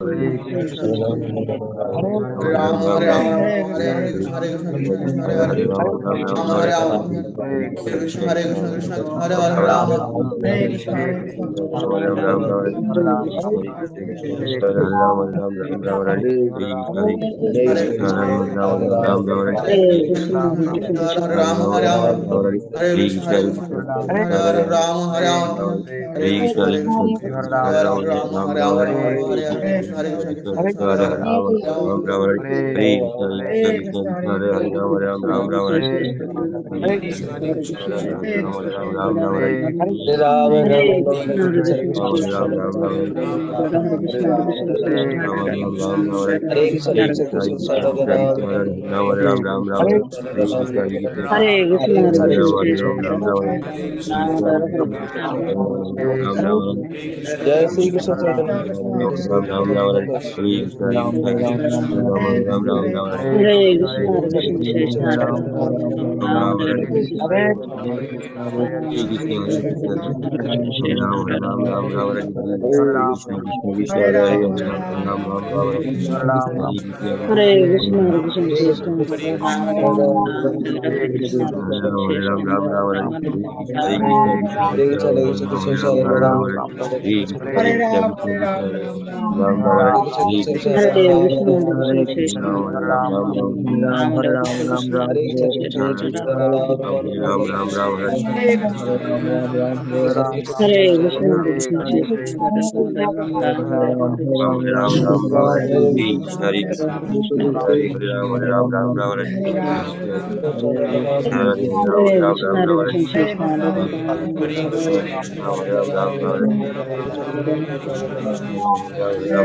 Krishna Hare Ram Hare Ram Hare Krishna Krishna Hare Krishna Krishna Krishna Hare Hare Hare Ram Hare Ram Hare Krishna Hare Krishna Krishna Krishna Hare Hare Ram Hare Krishna Hare Krishna Krishna Krishna Hare Hare Krishna Hare Krishna Krishna Ram Krishna Hare Hare Ram Hare Krishna Hare Krishna Hare Hare Krishna Hare Hare Ram Krishna Hare Krishna Ram Krishna Hare Krishna Hare Krishna Hare Hare Ram Hare Ram Hare Hare Krishna Krishna Hare Hare Krishna Krishna Krishna Hare Krishna Hare Hare Ram Hare Krishna Hare Krishna Hare Krishna Hare Krishna Hare Krishna Hare Krishna Hare Krishna Hare Krishna Hare Krishna Krishna Hare Krishna Hare Hare Krishna Hare Krishna Krishna Hare Hare Krishna Hare जय Shri Krishna Hare चैतन्य Krishna प्रभु Hare Krishna Nityanand Hare Krishna Hare जय Krishna Shri Krishna Krishna Hare चैतन्य प्रभु Nityanand Krishna हरे Hare Ram Hare Krishna Hare Krishna Krishna Hare Hare Krishna Hare Krishna Krishna हरे कृष्ण कृष्ण हरे राम राम राम हरे कृष्ण हरे Hare Krishna Ram Hare Ram Ram Ram Hare हरे Hare Krishna Krishna Hare हरे Ram Krishna Ram Hare Ram Krishna हरे Krishna Krishna Hare Hare Hare Krishna हरे Hare Krishna Krishna Krishna Krishna Krishna Hare हरे राम राम राम हरे Hare Krishna Krishna Krishna Hare Krishna Krishna Hare Krishna Krishna Krishna Hare Ram Ram Hare Krishna हरे Hare Ram Krishna Hare Krishna Hare Krishna Krishna Hare Ram Hare Krishna Hare Krishna Krishna Hare Ram Krishna Hare Krishna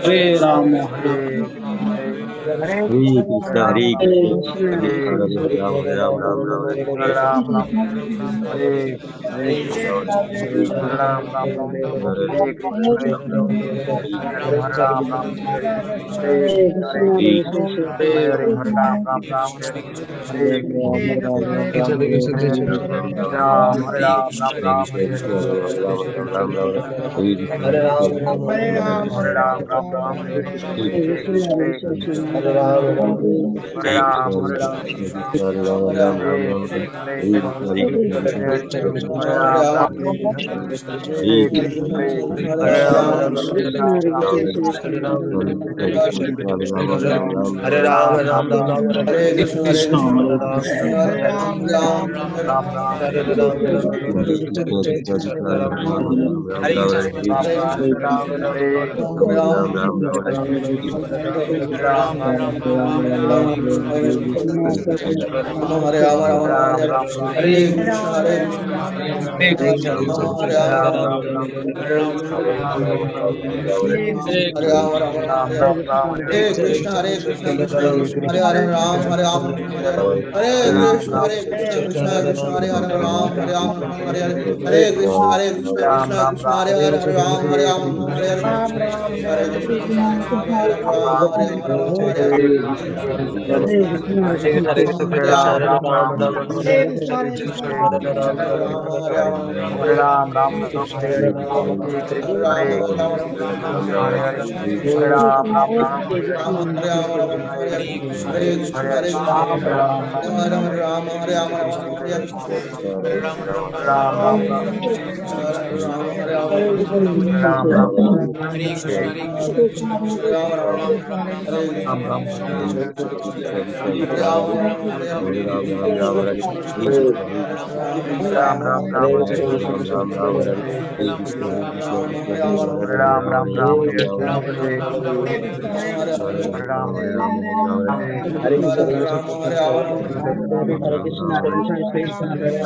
Hare Rama Hare Hare Krishna Hare Krishna Hare Krishna Hare Krishna Krishna Krishna Krishna Krishna हरे राम राम राम हरे Krishna Hare Krishna Hare Krishna Krishna हरे राम राम कृष्ण कृष्ण कृष्ण हरे Ram Ram Ram Krishna Hare Krishna हरे Krishna Ram Hare Ram हरे कृष्ण कृष्ण कृष्ण हरे राम राम राम हरे Hare Krishna Krishna Hare Krishna Krishna हरे Hare Ram Krishna Ram Hare Ram Hare Ram हरे राम राम राम हरे कृष्ण कृष्ण कृष्ण हरे Krishna Hare Krishna Krishna Ram Ram Hare Ram Hare Ram Hare Krishna Hare Krishna Krishna Krishna Ram Hare Krishna हरे Ram Ram Ram Hare Ram Hare हरे Ram Hare Krishna Krishna Krishna Hare Hare Hare Ram Hare Krishna Krishna Hare Krishna Krishna Hare Hare Ram Hare Ram Hare Krishna Hare Ram Hare Hare Hare Krishna Hare Krishna हरे Krishna Krishna Krishna हरे राम राम हरे Hare Krishna Krishna हरे Ram Hare Ram Ram Hare हरे Ram Krishna हरे Ram Hare Ram Hare Krishna Hare Krishna Hare Krishna Hare Krishna Hare Ram Hare Ram Hare Ram Hare Hare Ram Krishna Hare Krishna Krishna Ram Ram Hare Krishna Hare Ram Hare Ram Ram Hare Ram Ram Hare Ram Hare हरे Krishna Hare Krishna Ram Hare Krishna Ram Hare Krishna Hare Krishna Krishna Hare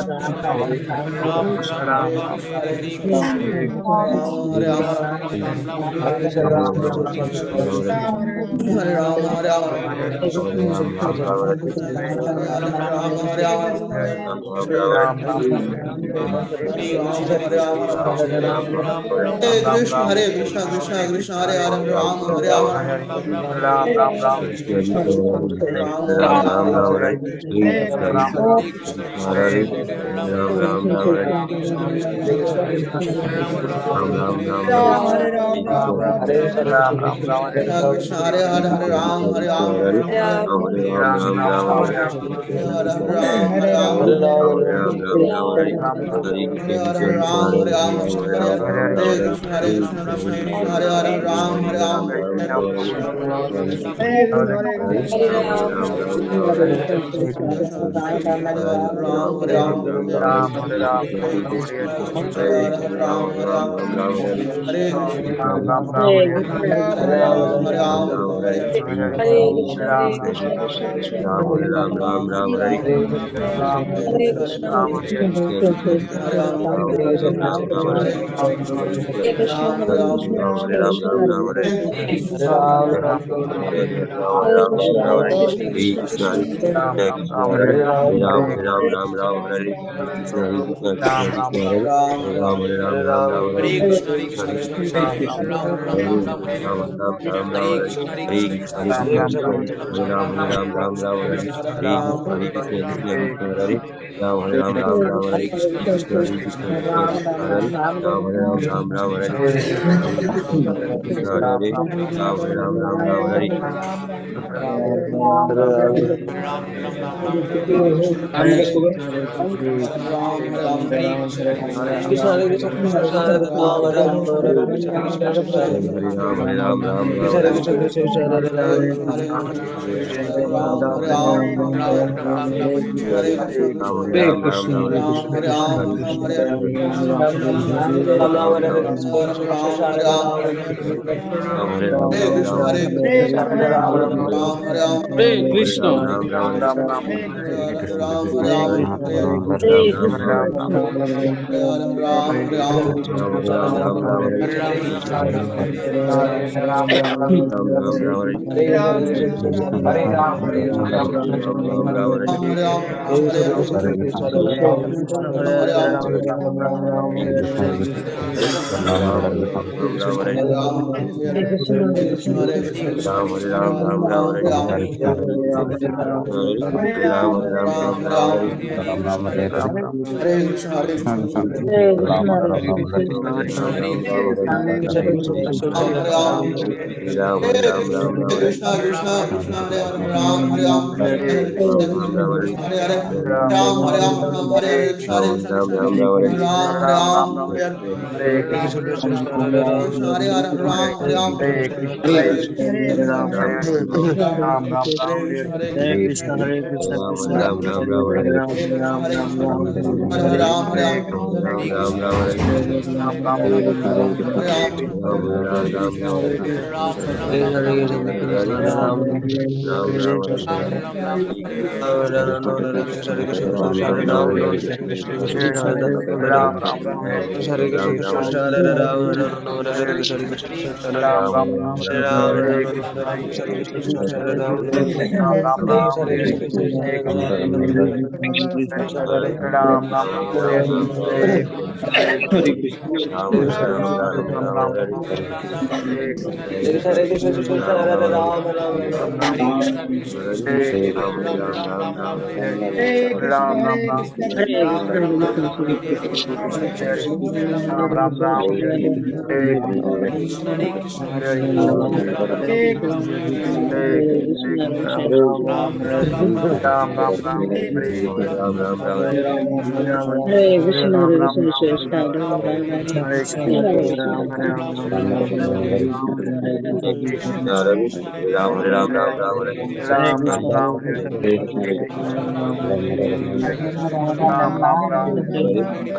Ram Hare Krishna Hare Krishna Hare Krishna Ram Hare Ram Ram Ram Ram Ram Ram Hare Ram, Hare Ram, Ram Ram Ram Ram Ram Hare Ram, Hare Ram, Ram Ram Hare Krishna, Krishna Krishna, Hare Hare Ram, Hare Ram, Ram Ram Ram, Ram Ram Hare Krishna Hare Krishna Hare Ram Ram Ram Hare Ram Ram Ram Hare Krishna Krishna Krishna, Hare Hare, Hare Ram, Hare Krishna Ram, Hare Hare Ram Ram Ram Hare Hare Krishna Ram, Hare Hare Ram, Ram Ram Ram Hare Hare Hare Krishna Hare Krishna Ram, Hare Hare Ram, Ram Ram Ram Hare Hare Krishna, Krishna Krishna Krishna, Hare Hare Hare, Ram, Ram Hare Ram, Ram Ram Hare Hare Ram Ram Ram Krishna Krishna, Hare Hare Hare, Ram, Ram Hare Ram, Ram Ram Hare Hare Krishna Krishna, Krishna Hare Hare Hare, Ram, Ram Hare Ram, Ram Ram Ram Hare Hare Krishna, Krishna Hare Hare Ram, Hare Ram Ram, Ram Hare Ram Ram Ram Ram Hare Hare Krishna, Hare Krishna Krishna, Hare Ram, Ram Ram Ram Ram Hare Hare Ram, Hare Hare Ram, Krishna Hare Ram Ram Ram Hare Hare Krishna, Hare Ram Ram Ram Ram Hare Krishna Hare Krishna Hare Hare Ram Ram Ram Hare Krishna Hare Krishna Hare Ram, Ram Hare Ram Ram Ram Hare Krishna Hare Krishna Hare Ram Ram Ram Ram Hare Hare Krishna Hare Krishna Hare Ram Ram Ram Ram Hare Hare Ram, Krishna Hare Krishna Hare Ram Hare Ram Ram Ram Hare Krishna Hare Krishna Hare Ram Hare Ram Ram Ram Hare Krishna Hare Krishna Hare Ram Hare Ram Ram Ram Hare Hare Ram, Hare Ram, Hare Ram Hare Ram Ram Ram Hare Hare Ram, Hare Ram, Hare Krishna, Ram Krishna, Hare Hare Ram Ram Krishna, Ram Hare Hare Ram, Krishna, Hare Krishna Ram, Hare Ram, Krishna Hare Hare Hare, Ram Ram Ram, Hare Ram, Ram Hare Ram Hare Ram Krishna, Ram Hare Krishna, Ram, Hare Ram, Hare Ram Hare Ram Krishna, Ram Ram Hare Hare Ram, Hare Krishna Ram, Hare Hare Ram Ram Ram Hare Hare Ram, Hare Ram, Ram Hare Ram Ram Ram Hare Krishna Hare Ram Ram Ram Hare Ram Ram Ram Hare Ram, Hare Ram, Hare Hare Hare Ram, Ram Ram Ram Ram Hare Hare Ram, Hare Krishna, Hare Krishna, Ram Hare Ram Ram Ram Ram, Hare Hare Ram, Hare Ram Hare Ram Ram Ram, Hare Ram Ram, Hare Hare Krishna, Hare Krishna, Ram Hare Ram Ram Ram Hare Ram, Hare Ram, Ram Hare Ram Ram Ram Hare Hare Krishna, Krishna Krishna, Hare Hare, Ram, Hare Ram, Hare Ram Krishna, Ram Krishna Ram Hare Krishna, Hare Hare, Ram, Hare Ram, Ram, Hare Hare, Krishna, Ram Hare Krishna, Ram Krishna, Ram Ram Hare Ram, Hare Ram, Hare Hare, Krishna, Hare Hare, Ram, Hare Ram, Hare Hare Krishna, Krishna, Ram Hare Krishna, Hare Hare Krishna, Krishna Ram Hare Ram Ram Ram Hare Hare Krishna, Hare Krishna, Ram Hare Ram Hare Ram Hare, Hare Ram, Hare Ram, Ram Ram Ram Ram Hare Hare Ram, Ram Hare Ram Ram Ram Hare Hare Ram Ram Hare Hare Ram Ram Ram Hare Ram Ram Ram Hare Ram Hare Ram Ram Ram Hare Hare Ram Hare Ram Ram Ram Hare Hare Krishna, Ram Hare Ram Ram Ram Hare Ram Ram Hare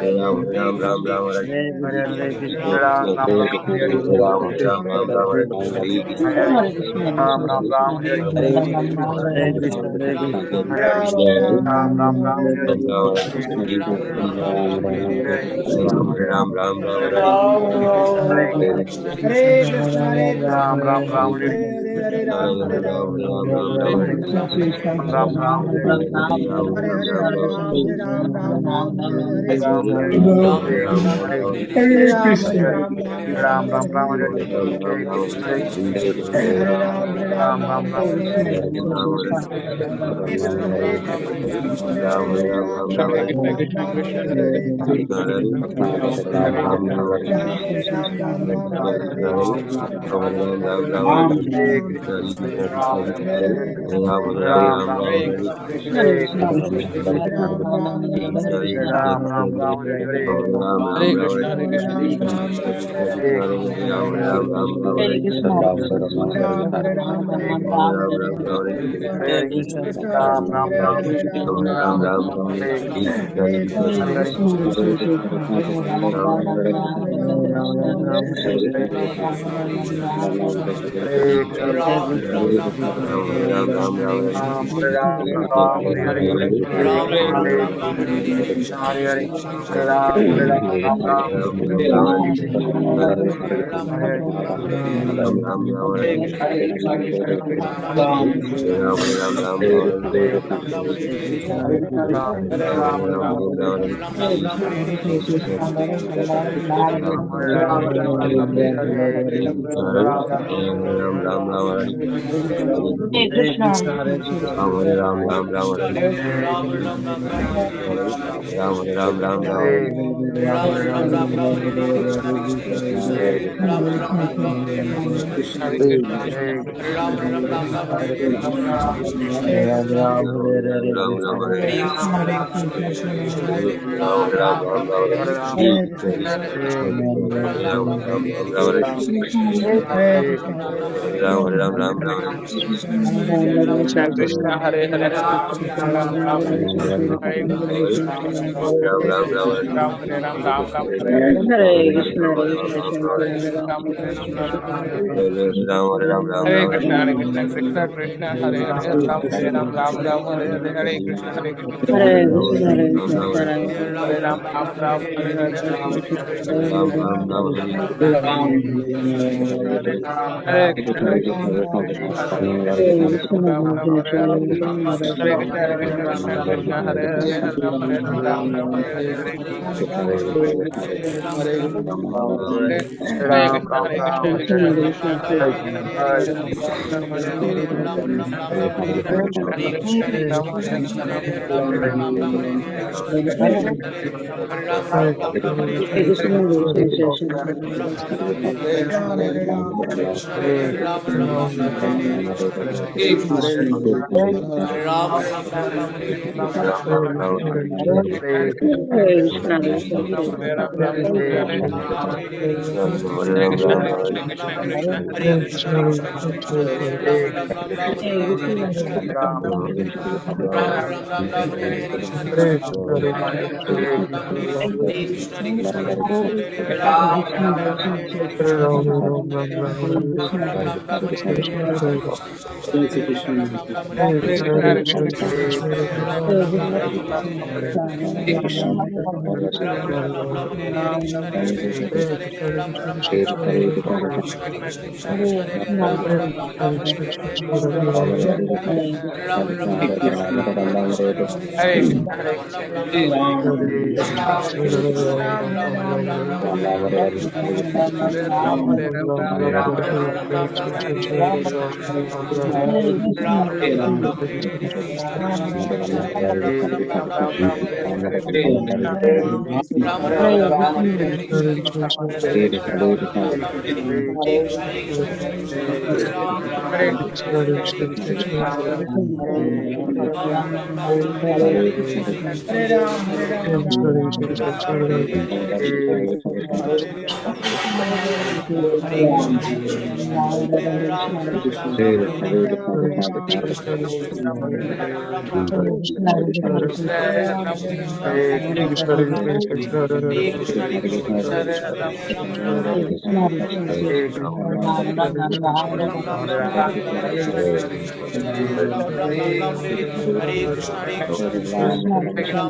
Ram Hare Ram Ram Ram Hare Hare Krishna, Hare Ram Ram Ram Hare Ram Hare Ram Ram Ram Hare Hare Ram Hare Ram Ram Ram Hare Ram Hare Ram Ram Ram Hare Hare Krishna Krishna Hare Ram Ram Hare Hare Ram Hare Ram Ram Ram Hare Hare Krishna, Hare Krishna, Ram Ram Ram Hare Hare Hare, Hare Ram, Hare Ram, Hare Ram Krishna Ram, Hare Ram Krishna Ram, Ram Ram Hare Hare, Hare Ram, Hare Ram, Ram Ram, Hare Hare Hare, Ram Hare Hare Hare Krishna, Hare Hare Hare Ram, Krishna Hare Hare Ram, Krishna Ram Ram, Ram Hare Ram Ram Hare Hare, Hare Krishna Hare Hare Ram, Hare Ram, Ram Ram Ram Ram Ram, Hare Hare Hare Hare, Hare Krishna, Hare Krishna, Krishna Krishna, Hare Hare, Hare Ram, Hare Hare Ram, Krishna Ram Krishna Ram, Krishna Hare Hare Hare, Hare Hare Ram, Hare Ram, Ram Ram, Hare Hare, Hare Krishna Hare Ram Hare Hare Hare, Hare Hare Ram Ram Ram, Hare Hare Hare Krishna, Krishna Hare Hare Krishna, Hare Krishna Ram Ram, Ram Ram Ram, Hare Hare Hare, Hare Hare, Ram Ram Ram Hare Hare Hare Hare Krishna Krishna, Hare Hare Krishna Ram, Ram Ram, Hare Hare Hare, Krishna Hare Ram Ram Ram Hare Hare Krishna, Hare Hare Krishna, Hare Ram, Hare Ram, Hare Ram Ram Ram, Ram Hare Hare Hare, Hare, Hare Krishna Krishna Krishna, Ram Ram Hare Ram Hare, Hare Hare Krishna Ram, Ram Ram, Hare Krishna Hare Hare Krishna, Krishna, Hare Krishna, Hare Krishna, Ram Ram Hare Ram Ram, Hare Ram Krishna, Ram, Hare Hare Hare, Krishna, Hare Krishna, Ram Hare Ram Krishna, Ram Hare Hare Krishna Hare Krishna, Ram Ram Ram Hare Hare Hare Krishna Hare Hare Hare Ram Ram Ram Hare Krishna Hare Krishna Hare Krishna Krishna Krishna Ram Hare Ram Ram Hare Krishna, Hare Krishna, Hare Ram Hare Hare Ram Hare Hare Krishna, Krishna Hare Hare Krishna, Krishna Hare Hare Hare Krishna, Hare Hare Ram Hare Hare Krishna Krishna Hare Hare Ram Ram Hare Hare Ram Hare Ram Hare Ram Ram Hare Hare Krishna, Hare Krishna, Hare Hare Krishna Krishna Krishna Hare Hare Ram Ram Hare Hare Krishna Hare Krishna, Hare Krishna, Hare Ram Ram Hare Hare Hare Krishna Hare Krishna, Ram Hare Ram Hare Krishna, Hare Hare Krishna Krishna Hare Hare Ram Hare Ram Ram Hare Hare Hare Krishna Hare Krishna Krishna, Krishna Hare Krishna Krishna, Hare Ram Hare Hare Krishna Ram Hare Hare Krishna, Hare Krishna, Hare Ram, Hare Hare Krishna, Hare Krishna, Krishna Krishna Hare Krishna, Hare Krishna, Hare Krishna, Hare Hare Krishna Hare Krishna Hare Ram, Ram Ram, Hare Hare, Ram Hare Ram Ram Ram Hare Ram Ram Ram Hare Krishna Hare Krishna, Hare Hare Hare Ram, Hare Ram, Ram Ram, Hare Hare, Hare Hare Ram, Hare Ram, Ram Ram, Hare Ram, Hare Ram, Ram Hare Ram, Hare Krishna, Krishna, Krishna, Hare Krishna, Hare Krishna, Krishna Krishna, Hare Hare, Ram Ram, Hare Hare, Ram Ram, Hare Hare, Hare Krishna, Hare Krishna, Hare Hare, Ram Hare Ram, Hare Hare Krishna, Hare Krishna, Ram Ram Ram, Hare Krishna, Ram Ram Ram,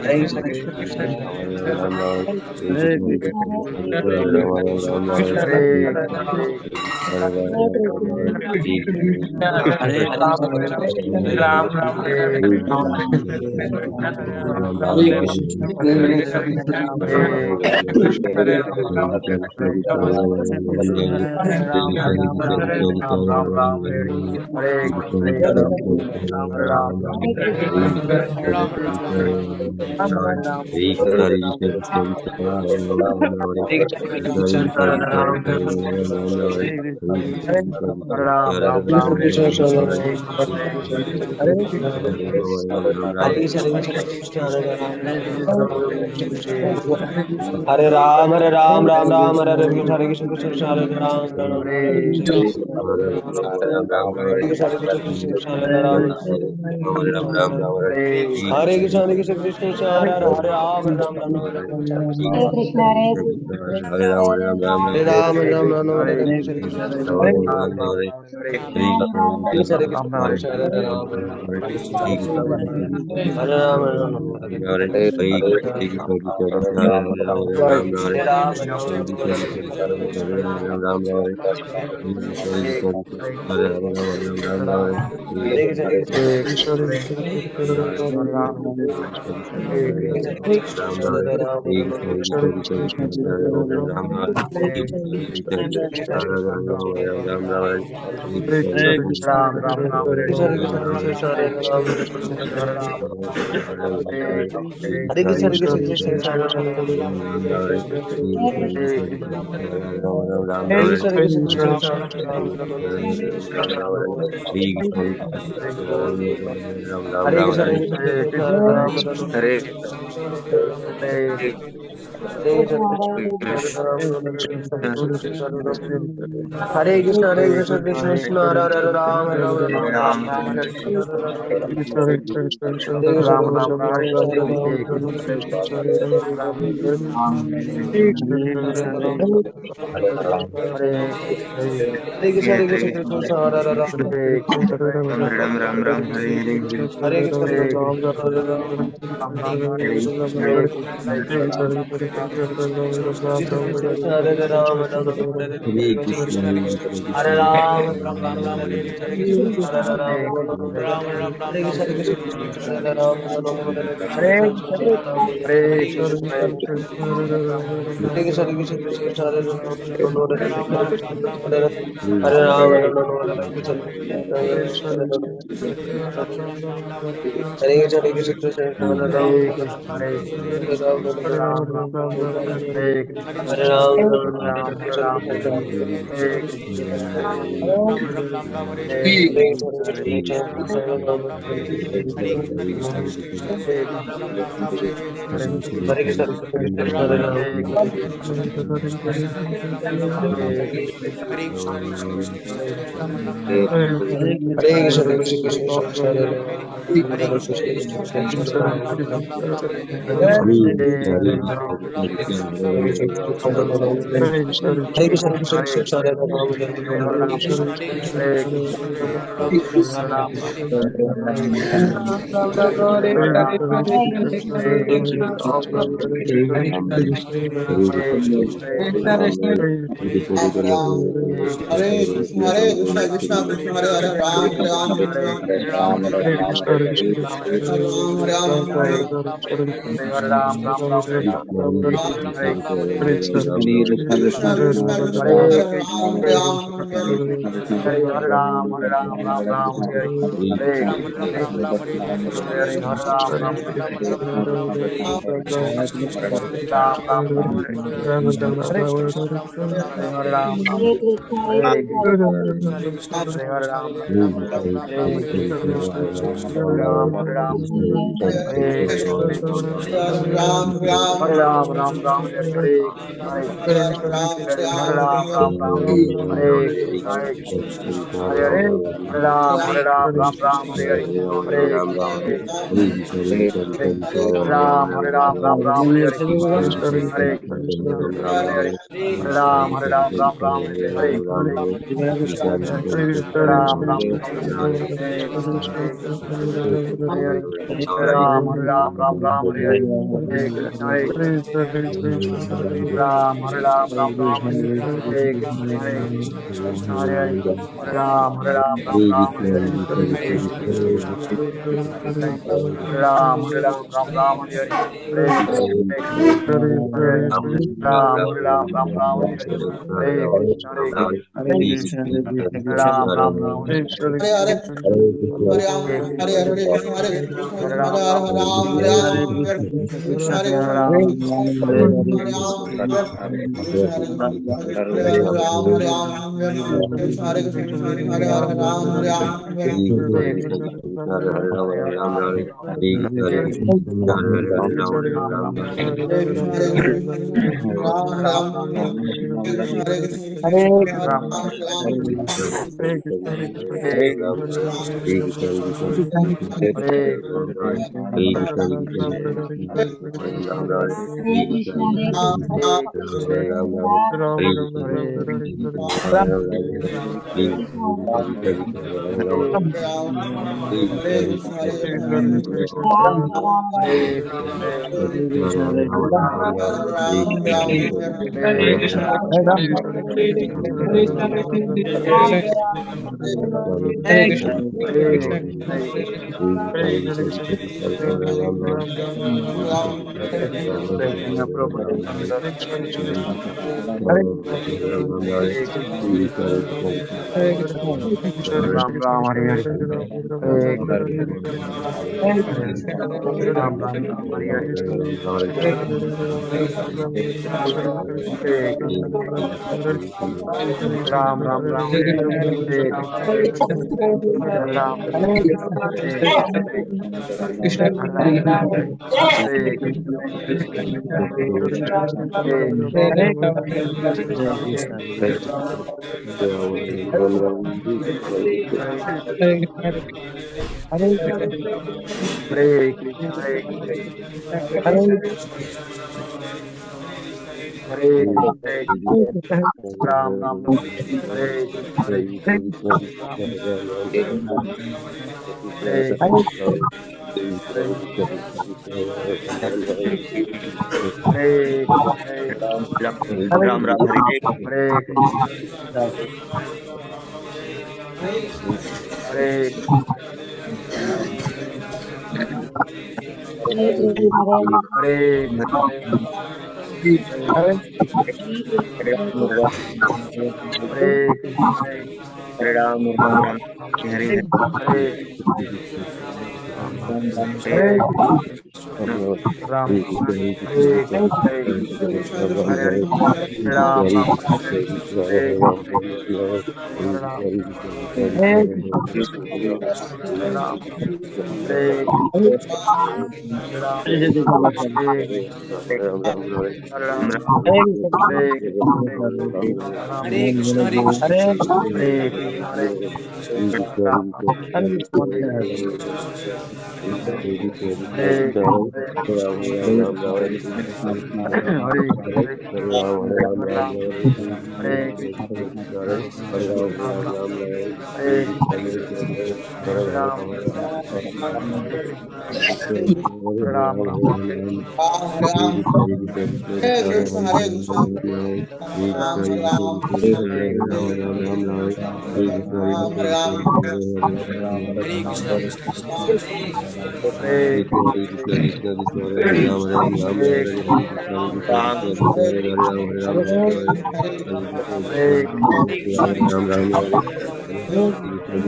Hare Krishna, Krishna Krishna, Krishna Ram Ram Ram, Ram Ram Hare Ram, Hare Ram, Ram Ram, Hare Hare Krishna, Krishna Krishna, Hare Ram, Ram Ram, Hare Krishna, Hare Krishna, Krishna Krishna, Hare Ram, Hare Krishna, Hare Krishna, Krishna Krishna, Hare Hare Ram, Hare Ram, Ram Ram, Hare Krishna, Krishna Hare Krishna, Hare Hare Ram, Hare Ram, Ram Ram, Hare Hare Ram, Hare Ram, Ram Ram, Hare Hare Krishna, Krishna, Krishna Krishna Krishna, Hare Hare Ram, Hare Ram Ram, Hare Hare Krishna, Hare Hare Krishna, Hare Hare Krishna, Hare Ram, Hare Ram, Hare Hare Krishna, Krishna Hare Hare Ram, Hare Ram, Hare Hare Hare Hare Hare Krishna, Krishna Krishna Hare Hare Ram Ram Hare Hare Ram, Hare Hare Krishna, Krishna Krishna Hare Hare Ram Ram Hare Krishna, Krishna Krishna Hare Hare Ram Ram Hare Hare Krishna, Hare Krishna, Krishna Krishna, Hare Hare Ram, Hare Ram, Ram Ram, Ram Hare Hare Krishna, Hare Krishna, Krishna Krishna, Hare Ram, Hare Ram, Hare Krishna, Hare Krishna, Krishna Krishna, Hare Hare Ram, Hare Krishna, Krishna Krishna, Hare Ram, Hare Krishna, Krishna Krishna, Hare Ram, Hare Ram, Hare Hare Krishna, Hare Krishna, Hare Krishna Ram, Krishna, Ram Ram, Ram Hare Hare Krishna, Hare Krishna, Hare Ram, Ram Ram, Hare Krishna, Hare Krishna, Krishna Hare Ram, Ram Ram, Hare Krishna, Krishna Krishna, Hare Ram, Hare Krishna, Hare Krishna, Hare Krishna, Krishna Hare Ram, Ram Ram, Hare Krishna, Krishna Krishna, Hare Ram, Hare Ram, Ram Ram, Hare Krishna, Hare Ram, Hare Krishna, Hare Krishna, Krishna Krishna, Hare Ram, Hare Ram, Ram Hare Ram, Ram Ram, Hare Krishna, Krishna Krishna, Hare Krishna, Hare Ram, Hare Krishna, Krishna Krishna, Hare Ram, Hare Krishna, Hare Krishna, Krishna Krishna, Hare Ram, Hare Krishna, Krishna Krishna, Hare Ram, Hare Krishna, Krishna Krishna, Hare Ram, Hare Ram, Ram, Hare Krishna, Krishna Krishna, Hare Hare, Hare Ram, Hare Ram, Hare Ram, Hare Ram, Hare Krishna, Krishna Krishna, Hare Ram, Hare Ram, Hare Hare Krishna, Hare Krishna, Ram, Ram, Ram, Ram, Hare Ram, Ram Ram, Hare Hare, Hare Krishna, Hare Krishna, Hare Hare, Ram, Hare Ram, Ram Ram, Hare Hare, Hare Krishna, Hare Krishna, Ram Ram Ram, Hare Hare Hare, Hare, Hare Ram, Hare Hare Krishna, Hare, Hare Hare Krishna, Krishna, Hare Krishna, Hare Hare Ram, Ram Ram, Ram, Ram, Hare Hare Hare, Hare, Hare Krishna, Hare Hare Krishna, Ram, Hare Krishna, Krishna, Hare Krishna, Hare Ram, Hare Ram, Hare Krishna, Hare Krishna, Krishna, Hare Hare, Ram, Hare Ram, Hare Hare Krishna, Hare Ram, Ram Ram, Hare Krishna, Hare Krishna, Krishna Krishna, Ram Ram, Hare Krishna, Hare Krishna, Krishna Krishna, Hare Hare, Ram Ram, Ram, Ram, Hare Krishna, Hare Ram, Hare Ram, Krishna, Hare Hare Hare Krishna, Ram, Hare Krishna, Hare Krishna, Hare Krishna, Ram Ram, Ram, Hare Hare Krishna, Hare Chaitanya Prabhu Nityananda Hare Krishna, Ram Ram, Hare Hare, Hare Krishna, Ram Ram, Hare Hare, Hare Krishna, Ram Ram, Hare Krishna, Ram Ram, Hare Krishna, Ram Ram, Hare Krishna, Hare Krishna, Hare Krishna, Hare Krishna, Hare Krishna, Hare Krishna, Hare Krishna, Ram Ram, Hare Krishna, Hare Hare Krishna, Hare Hare Krishna, Hare Krishna, Ram Ram Hari Hare Krishna, Hare Krishna, Hare Krishna, Hare Krishna, Hare Hare Krishna, Hare Krishna, Ram Ram, Hare Krishna, Hare Krishna, Hare Hare, Ram Ram, Hare Krishna, Hare Ram, Hare Ram, Hare Krishna, Hare Ram, Hare Krishna, Hare Ram, Hare Krishna, Hare Ram, Hare Krishna, Hare Krishna, Krishna Krishna, Hare Krishna, Hare Ram, Hare Krishna, Hare Krishna, Hare Krishna, Hare Krishna, Hare Ram, Hare Krishna, Ram Ram, Hare Krishna, Hare Ram, Hare Krishna, Ram Ram, Ram, Hare Ram, Hare Krishna, Hare Krishna, Ram, Hare Ram, Hare Krishna, Ram, Hare Ram, Hare Krishna, Hare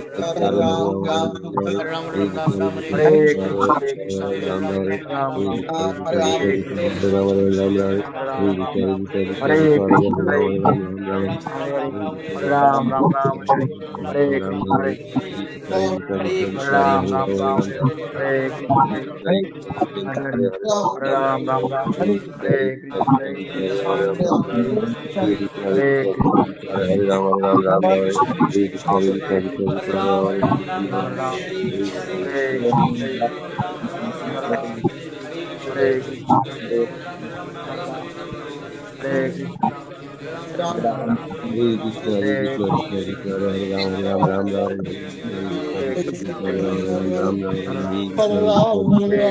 Krishna, Hare Krishna, Hare Hare Krishna, Hare Krishna, Hare Krishna, Hare Krishna, Ram Ram, Hare Krishna, Ram, Hare Krishna, Hare Krishna, Hare Hare, Ram Ram Ram, Hare Krishna, Hare Krishna, Ram Ram Ram, Hare Krishna, Hare Krishna, Hare Hare, Ram Ram Ram, Hare Krishna, Hare Krishna, Hare Krishna, Ram, Hare Krishna, Hare Krishna, Ram, Hare Krishna, Ram, Hare Krishna, Hare Krishna, Hare Hare Krishna, Krishna, Krishna Krishna, Hare Ram, Hare Ram, Ram Ram, Hare Hare, Hare Hare Krishna, Krishna, Hare Ram, Ram Ram, Hare Ram, Krishna, Hare Krishna, Hare Hare Ram, Krishna, Ram Ram,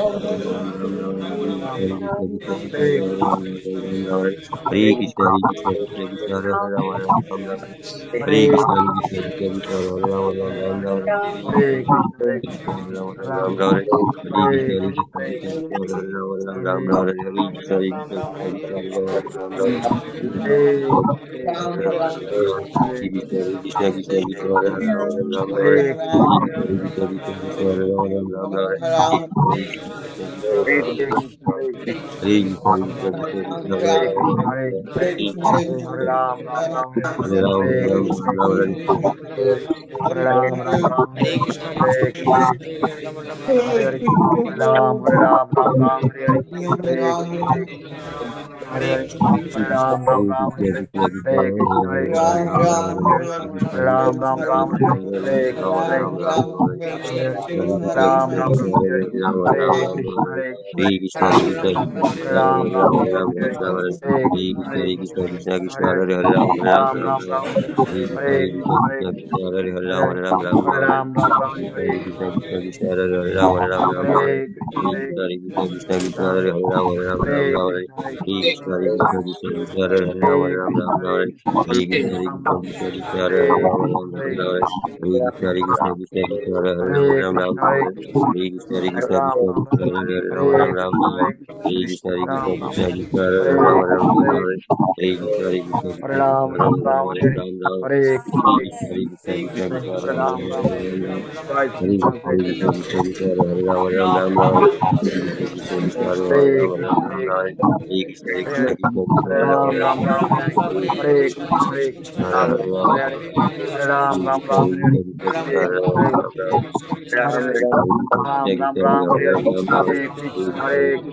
Hare Hare Krishna, Hare Krishna, Krishna Krishna, Hare Hare, Rama Rama, Ram Ram, Hare Krishna, Hare Krishna, Krishna Krishna, Hare Hare, Rama Ram, Ram Ram, Hare Krishna, Hare Ram, Ram Ram, Hare Krishna, Hare Krishna, Krishna Krishna, Hare Hare, Rama Ram, Ram Ram, Hare Krishna, Hare Krishna, Krishna Krishna, Hare Hare, Ram Ram, Hare Krishna, Hare Krishna, Krishna Krishna, Hare Hare, Rama Ram, Ram Ram, Hare Hare Krishna, Krishna Krishna, Hare Rama Ram, Ram Ram, Hare Krishna, Krishna Krishna, Hare Hare, Rama Ram, Ram Hare Krishna, Hare Krishna, Krishna Krishna, Hare Hare, Rama Ram,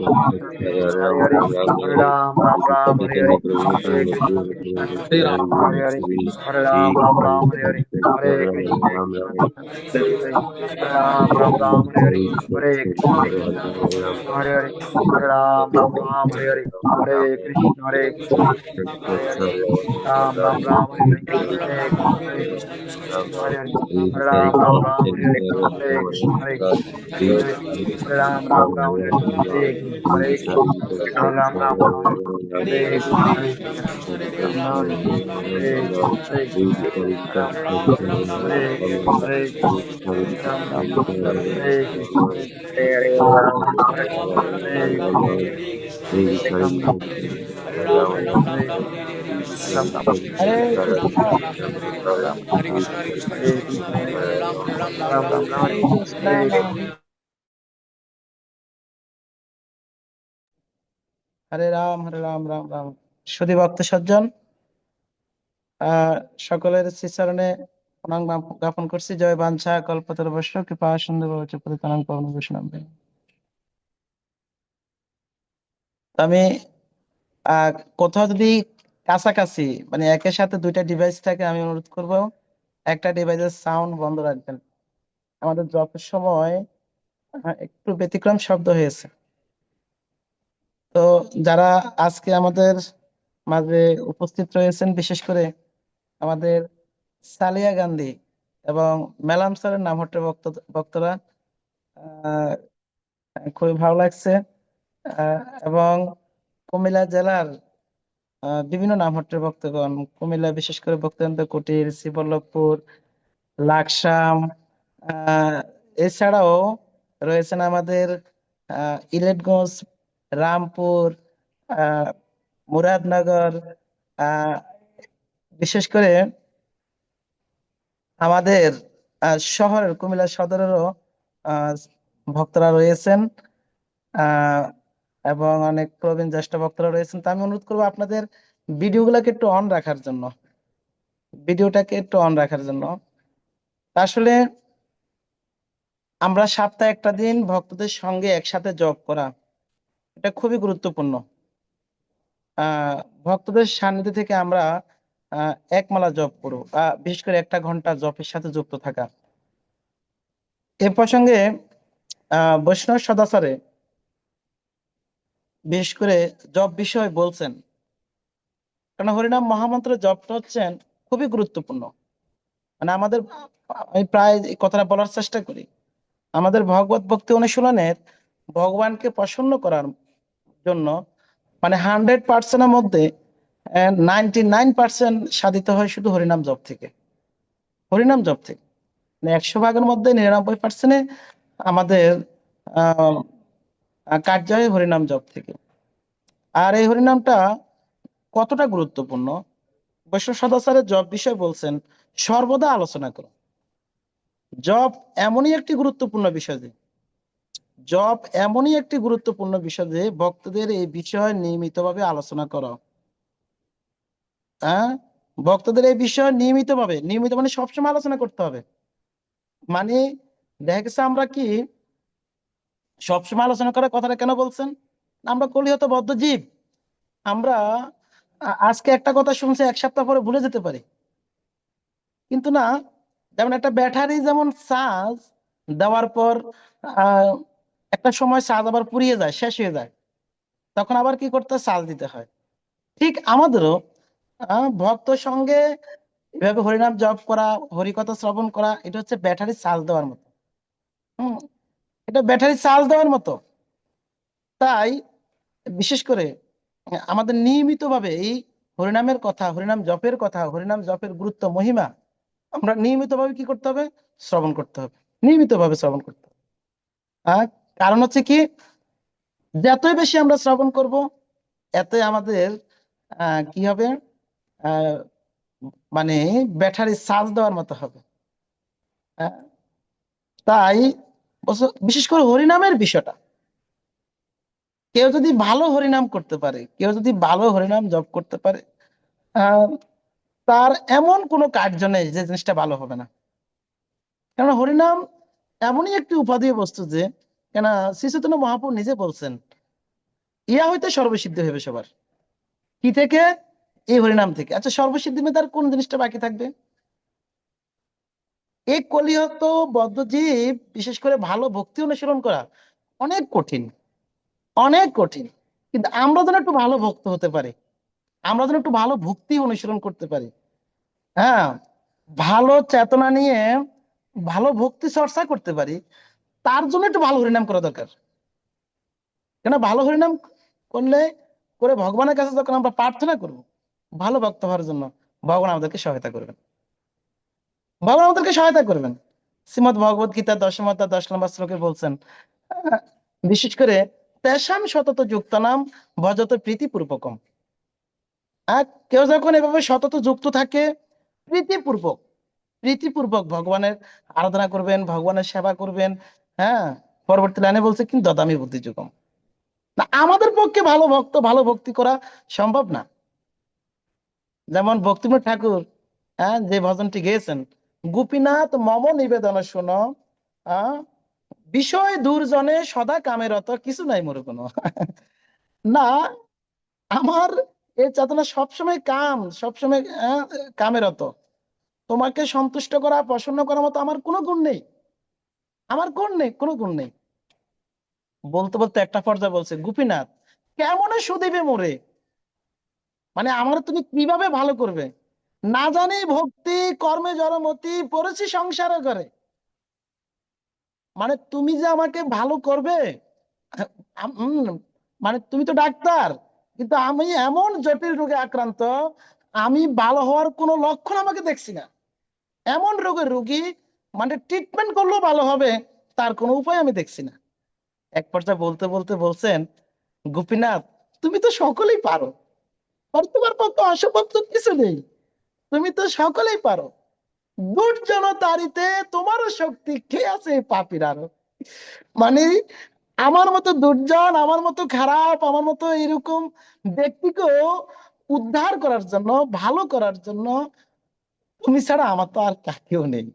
Hare Krishna, Hare Krishna, Hare Ram, Hare Ram, Ram Ram, Hare Hare Krishna, Hare Krishna, হরে রাম রাম রাম। সুধী ভক্ত সজ্জন, সকলের শ্রীচরণে প্রণাম জ্ঞাপন করছি। জয় বাঞ্ছা কল্পতরুভ্যশ্চ কৃপা সিন্ধু ভবশ্চ পতিতানাং পাবনেভ্যো বৈষ্ণবেভ্যো। আমি কোথাও যদি কাছাকাছি মানে একের সাথে দুইটা ডিভাইস থাকে, আমি অনুরোধ করব একটা ডিভাইসের সাউন্ড বন্ধ রাখবেন। আমাদের জপের সময় একটু ব্যতিক্রম শব্দ হয়েছে। তো যারা আজকে আমাদের মাঝে উপস্থিত রয়েছেন, বিশেষ করে আমাদের সালিয়া গান্ধী এবং ম্যালাম স্যারের নামহট্টের বক্তরা, খুবই ভালো লাগছে। এবং কুমিল্লা জেলার বিভিন্ন নামহট্টের ভক্তগণ, কুমিল্লা বিশেষ করে ভক্তবৃন্দ কুটির, শ্রীবল্লভপুর, লাকসাম, এছাড়াও রয়েছেন আমাদের ইলেটগঞ্জ, রামপুর, মুরাদনগর, বিশেষ করে আমাদের শহরের কুমিল্লা সদরেরও ভক্তরা রয়েছেন এবং অনেক প্রবীণ জ্যেষ্ঠ ভক্তরা রয়েছেন। তো আমি অনুরোধ করবো আপনাদের ভিডিওগুলোকে একটু অন রাখার জন্য, ভিডিওটাকে একটু অন রাখার জন্য। আসলে আমরা সপ্তাহে একটা দিন ভক্তদের সঙ্গে একসাথে জপ করা, এটা খুবই গুরুত্বপূর্ণ। ভক্তদের সান্নিধ্যে থেকে আমরা একমালা জপ করব, বিশেষ করে 1 ঘন্টা জপের সাথে যুক্ত থাকা। এ প্রসঙ্গে বৈষ্ণব সদাচারে বিশেষ করে জপ বিষয় বলছেন, কারণ হরিনাম মহামন্ত্র জপটা হচ্ছেন খুবই গুরুত্বপূর্ণ। মানে আমাদের, আমি প্রায় এই কথাটা বলার চেষ্টা করি, আমাদের ভগবত ভক্তি অনুশীলনের ভগবানকে প্রসন্ন করার জন্য মানে 100%-এর মধ্যে 99% সাধিত হয় শুধু হরিনাম জপ থেকে। হরিনাম জপ থেকে 100 ভাগের মধ্যে 99% আমাদের কার্য হয় হরিনাম জপ থেকে। আর এই হরিনামটা কতটা গুরুত্বপূর্ণ, বৈষ্ণব সদাচারের জপ বিষয় বলছেন সর্বদা আলোচনা করো। জপ এমনই একটি গুরুত্বপূর্ণ বিষয় যে ভক্তদের এই বিষয়ে নিয়মিতভাবে আলোচনা করো। ভক্তদের এই বিষয়ে নিয়মিত মানে সবসময় আলোচনা করতে হবে। মানে দেখা গেছে আমরা কি সবসময় আলোচনা করার কথাটা কেন বলছেন? আমরা কলিহত বদ্ধ জীব, আমরা আজকে একটা কথা শুনছি 1 সপ্তাহ পরে ভুলে যেতে পারি। কিন্তু না, যেমন একটা ব্যাটারি যেমন চার্জ দেওয়ার পর একটা সময় চার্জ আবার ফুরিয়ে যায়, শেষ হয়ে যায়, তখন আবার কি করতে চার্জ দিতে হয়। ঠিক আমাদেরও ভক্ত সঙ্গে এভাবে হরিনাম জপ করা, হরিকথা শ্রবণ করা, এটা হচ্ছে ব্যাটারি চার্জ দেওয়ার মতো। এটা ব্যাটারি চার্জ দেওয়ার মতো। তাই বিশেষ করে আমাদের নিয়মিতভাবে এই হরিনামের কথা, হরিনাম জপের কথা, হরিনাম জপের গুরুত্ব মহিমা আমরা নিয়মিতভাবে কি করতে হবে? শ্রবণ করতে হবে, নিয়মিতভাবে শ্রবণ করতে হবে। কারণ হচ্ছে কি, যতই বেশি আমরা শ্রবণ করব এতই আমাদের কি হবে, মানে ব্যাটারি চার্জ দেওয়ার মতো হবে। তাই বিশেষ করে হরিনামের বিষয়টা, কেউ যদি ভালো হরিনাম করতে পারে, কেউ যদি ভালো হরিনাম জপ করতে পারে, তার এমন কোনো কার্য নেই যে জিনিসটা ভালো হবে না। কেন হরিনাম এমনই একটি উপাদেয় বস্তু যে, কেন শ্রী চৈতন্য মহাপ্রভু নিজে বলছেন ইয়া হইতে সর্বসিদ্ধি হবে সবার। কি থেকে? এই হরিনাম থেকে। আচ্ছা, সর্বসিদ্ধি মেয়ে তার কোন জিনিসটা বাকি থাকবে? এই কলিহত বদ্ধজীব বিশেষ করে ভালো ভক্তি অনুসরণ করা অনেক কঠিন, অনেক কঠিন। কিন্তু আমরা যেন একটু ভালো ভক্ত হতে পারি, আমরা যেন একটু ভালো ভক্তি অনুসরণ করতে পারি, ভালো চেতনা নিয়ে ভালো ভক্তি চর্চা করতে পারি, তার জন্য একটু ভালো হরিনাম করা দরকার। কেন ভালো হরিনাম করে ভগবানের কাছে যখন আমরা প্রার্থনা করব ভালো ভক্ত হওয়ার জন্য, ভগবান আমাদেরকে সহায়তা করবেন, ভগবান আমাদেরকে সহায়তা করবেন। শ্রীমদ ভগবত গীতা 10ম অধ্যায় 10 নম্বর শ্লোকে বলছেন, বিশেষ করে তেষাম সতত যুক্ত নাম ভজত প্রীতিপূর্বকম। কেউ যখন এভাবে সতত যুক্ত থাকে, প্রীতিপূর্বক ভগবানের আরাধনা করবেন, ভগবানের সেবা করবেন, পরবর্তী লাইনে বলছে কিন্তু দদামি বুদ্ধি যুগম। না, আমাদের পক্ষে ভালো ভক্ত, ভালো ভক্তি করা সম্ভব না। যেমন ভক্তিমূল ঠাকুর যে ভজনটি গেয়েছেন, গোপীনাথ মম নিবেদন শোনো, বিষয় দূরজনে সদা কামেরত কিছু নাই মোর কোনো। না, আমার এই চেতনা সবসময় সবসময় কামেরত। তোমাকে সন্তুষ্ট করা, প্রসন্ন করার মতো আমার কোনো গুণ নেই, আমার কোনো গুণ নেই। বলতে বলতে একটা পর্যায়ে বলছে, গোপীনাথ কেমনে সুদিবে মোরে, মানে আমার তুমি কিভাবে ভালো করবে, না জানি ভক্তি কর্মে জড়মতি পড়েছি সংসার করে। মানে তুমি যে আমাকে ভালো করবে, মানে তুমি তো ডাক্তার, কিন্তু আমি এমন জটিল রোগে আক্রান্ত, আমি ভালো হওয়ার কোনো লক্ষণ আমাকে দেখছি না। এমন রোগের রোগী, মানে ট্রিটমেন্ট করলেও ভালো হবে তার কোনো উপায় আমি দেখছি না। এক পর্যায়ে বলতে বলতে বলছেন, গোপীনাথ তুমি তো সকলেই পারো, তোমার পক্ষে অসম্ভব তো কিছু নেই, তুমি তো সকলেই পারো। দুর্জন তারিতে তোমারও শক্তি কে আছে পাপীর আরো। মানে আমার মতো দুর্জন, আমার মতো খারাপ, আমার মতো এরকম ব্যক্তিকেও উদ্ধার করার জন্য, ভালো করার জন্য তুমি ছাড়া আমার তো আর কেউ নেই,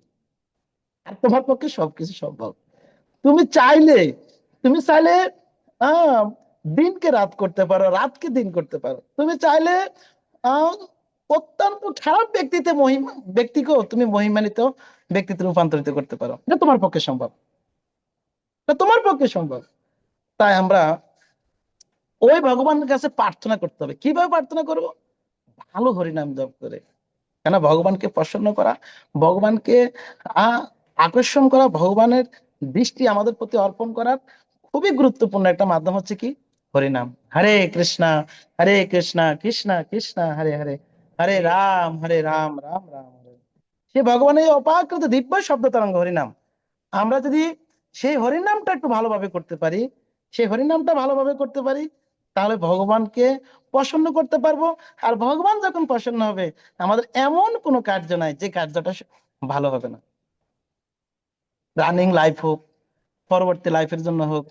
আর তোমার পক্ষে সবকিছু সম্ভব। তুমি চাইলে আহ দিনকে রাত করতে পারো, রাতকে দিন করতে পারো। তুমি চাইলে আহ অত্যন্ত খারাপ ব্যক্তিকেও তুমি মহিমান্বিত ব্যক্তিতে রূপান্তরিত করতে পারো। এটা তোমার পক্ষে সম্ভব, এটা তোমার পক্ষে সম্ভব। তাই আমরা ওই ভগবানের কাছে প্রার্থনা করতে হবে। কিভাবে প্রার্থনা করব? ভালো হরিনাম জপ করে। কেন ভগবানকে প্রসন্ন করা, ভগবানকে আকর্ষণ করা, ভগবানের দৃষ্টি আমাদের প্রতি অর্পণ করার খুবই গুরুত্বপূর্ণ একটা মাধ্যম হচ্ছে কি হরিনাম। হরে কৃষ্ণা কৃষ্ণা কৃষ্ণা হরে হরে, হরে রাম রাম রাম হরে হরে। সে ভগবানের এই অপাকৃত দিব্য শব্দ তরঙ্গ হরিনাম। আমরা যদি সেই হরিনামটা একটু ভালোভাবে করতে পারি, সেই হরিনামটা ভালোভাবে করতে পারি, তাহলে ভগবানকে প্রসন্ন করতে পারবো। আর ভগবান যখন প্রসন্ন হবে, আমাদের এমন কোনো কার্য নাই যে কার্যটা ভালো হবে না। রানিং লাইফ হোক, পরবর্তী লাইফের জন্য হোক,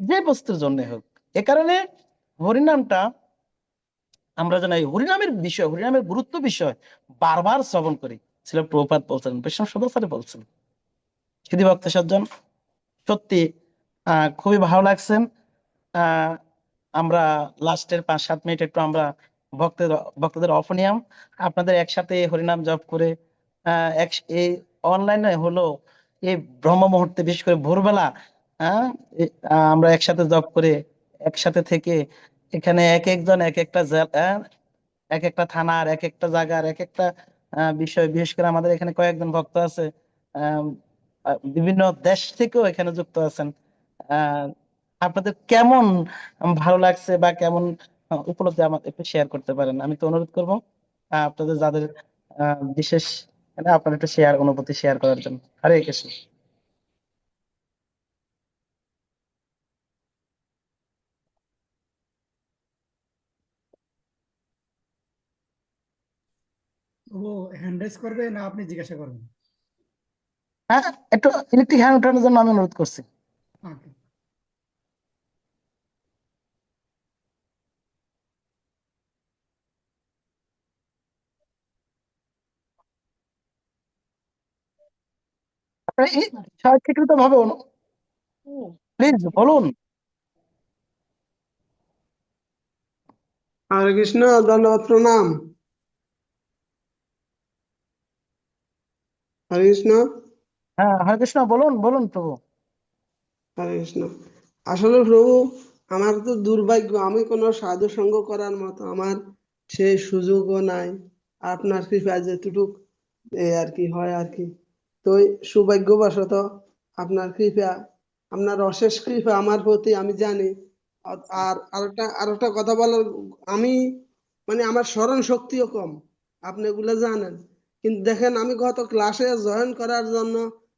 যে বস্তুর জন্য হোক। এ কারণে হরিনামটা আমরা যেন এই হরিনামের বিষয়, হরিনামের গুরুত্ব বিষয় বারবার শ্রবণ করি। ছিল প্রভুপাদ বলছেন, বৈষ্ণব সদস্য বলছেন। সুধী ভক্ত সজ্জন, সত্যি খুবই ভালো লাগছেন। আহ আমরা লাস্টের 5-7 মিনিট একটু আমরা ভক্তদের অফনিয়াম আপনাদের একসাথে হরিনাম জপ করে এই অনলাইনে হলো এই ব্রহ্ম মুহূর্তে, বিশেষ করে ভোরবেলা আমরা একসাথে জপ করে একসাথে থেকে এখানে এক একজন এক একটা এক একটা থানার এক একটা জায়গার এক একটা বিষয়, বিশেষ করে আমাদের এখানে কয়েকজন ভক্ত আছে আহ বিভিন্ন দেশ থেকেও এখানে যুক্ত আছেন। আহ আপনাদের কেমন ভালো লাগছে বা কেমন উপলব্ধি আমার একটু শেয়ার করতে পারেন, আমি তো অনুরোধ করবো আপনাদের যাদের বিশেষ আপনার একটু অনুভূতি শেয়ার করার জন্য। হরে কৃষ্ণ। ও হ্যান্ড রেজ করবে না আপনি জিজ্ঞাসা করবেন? হ্যাঁ, একটু ইলেকট্রিক হ্যান্ড উঠানোর জন্য আমি অনুরোধ করছি। ওকে। আপনারা স্বয়ংক্রিয়ত ভাবে প্লিজ বলুন। হরে কৃষ্ণ, ধন্যবাদ, প্রণাম। হরে কৃষ্ণ। হ্যাঁ, হরে কৃষ্ণ, বলুন বলুন প্রভু। হরে কৃষ্ণ। আসলে প্রভু, আমার তো দুর্ভাগ্য, আমি কোনো সাধু সঙ্গ করার মতো আমার সেই সুযোগও নাই। আপনার কৃপায় যেটুক এই আর কি হয় আর কি। তো সৌভাগ্যবশত আপনার কৃপা, আপনার অশেষ কৃপা আমার প্রতি, আমি জানি। আর আরেকটা কথা বলার, আমি মানে আমার স্মরণ শক্তিও কম, আপনি এগুলো জানেন। কিন্তু দেখেন, আমি গত ক্লাসে জয়েন করার জন্য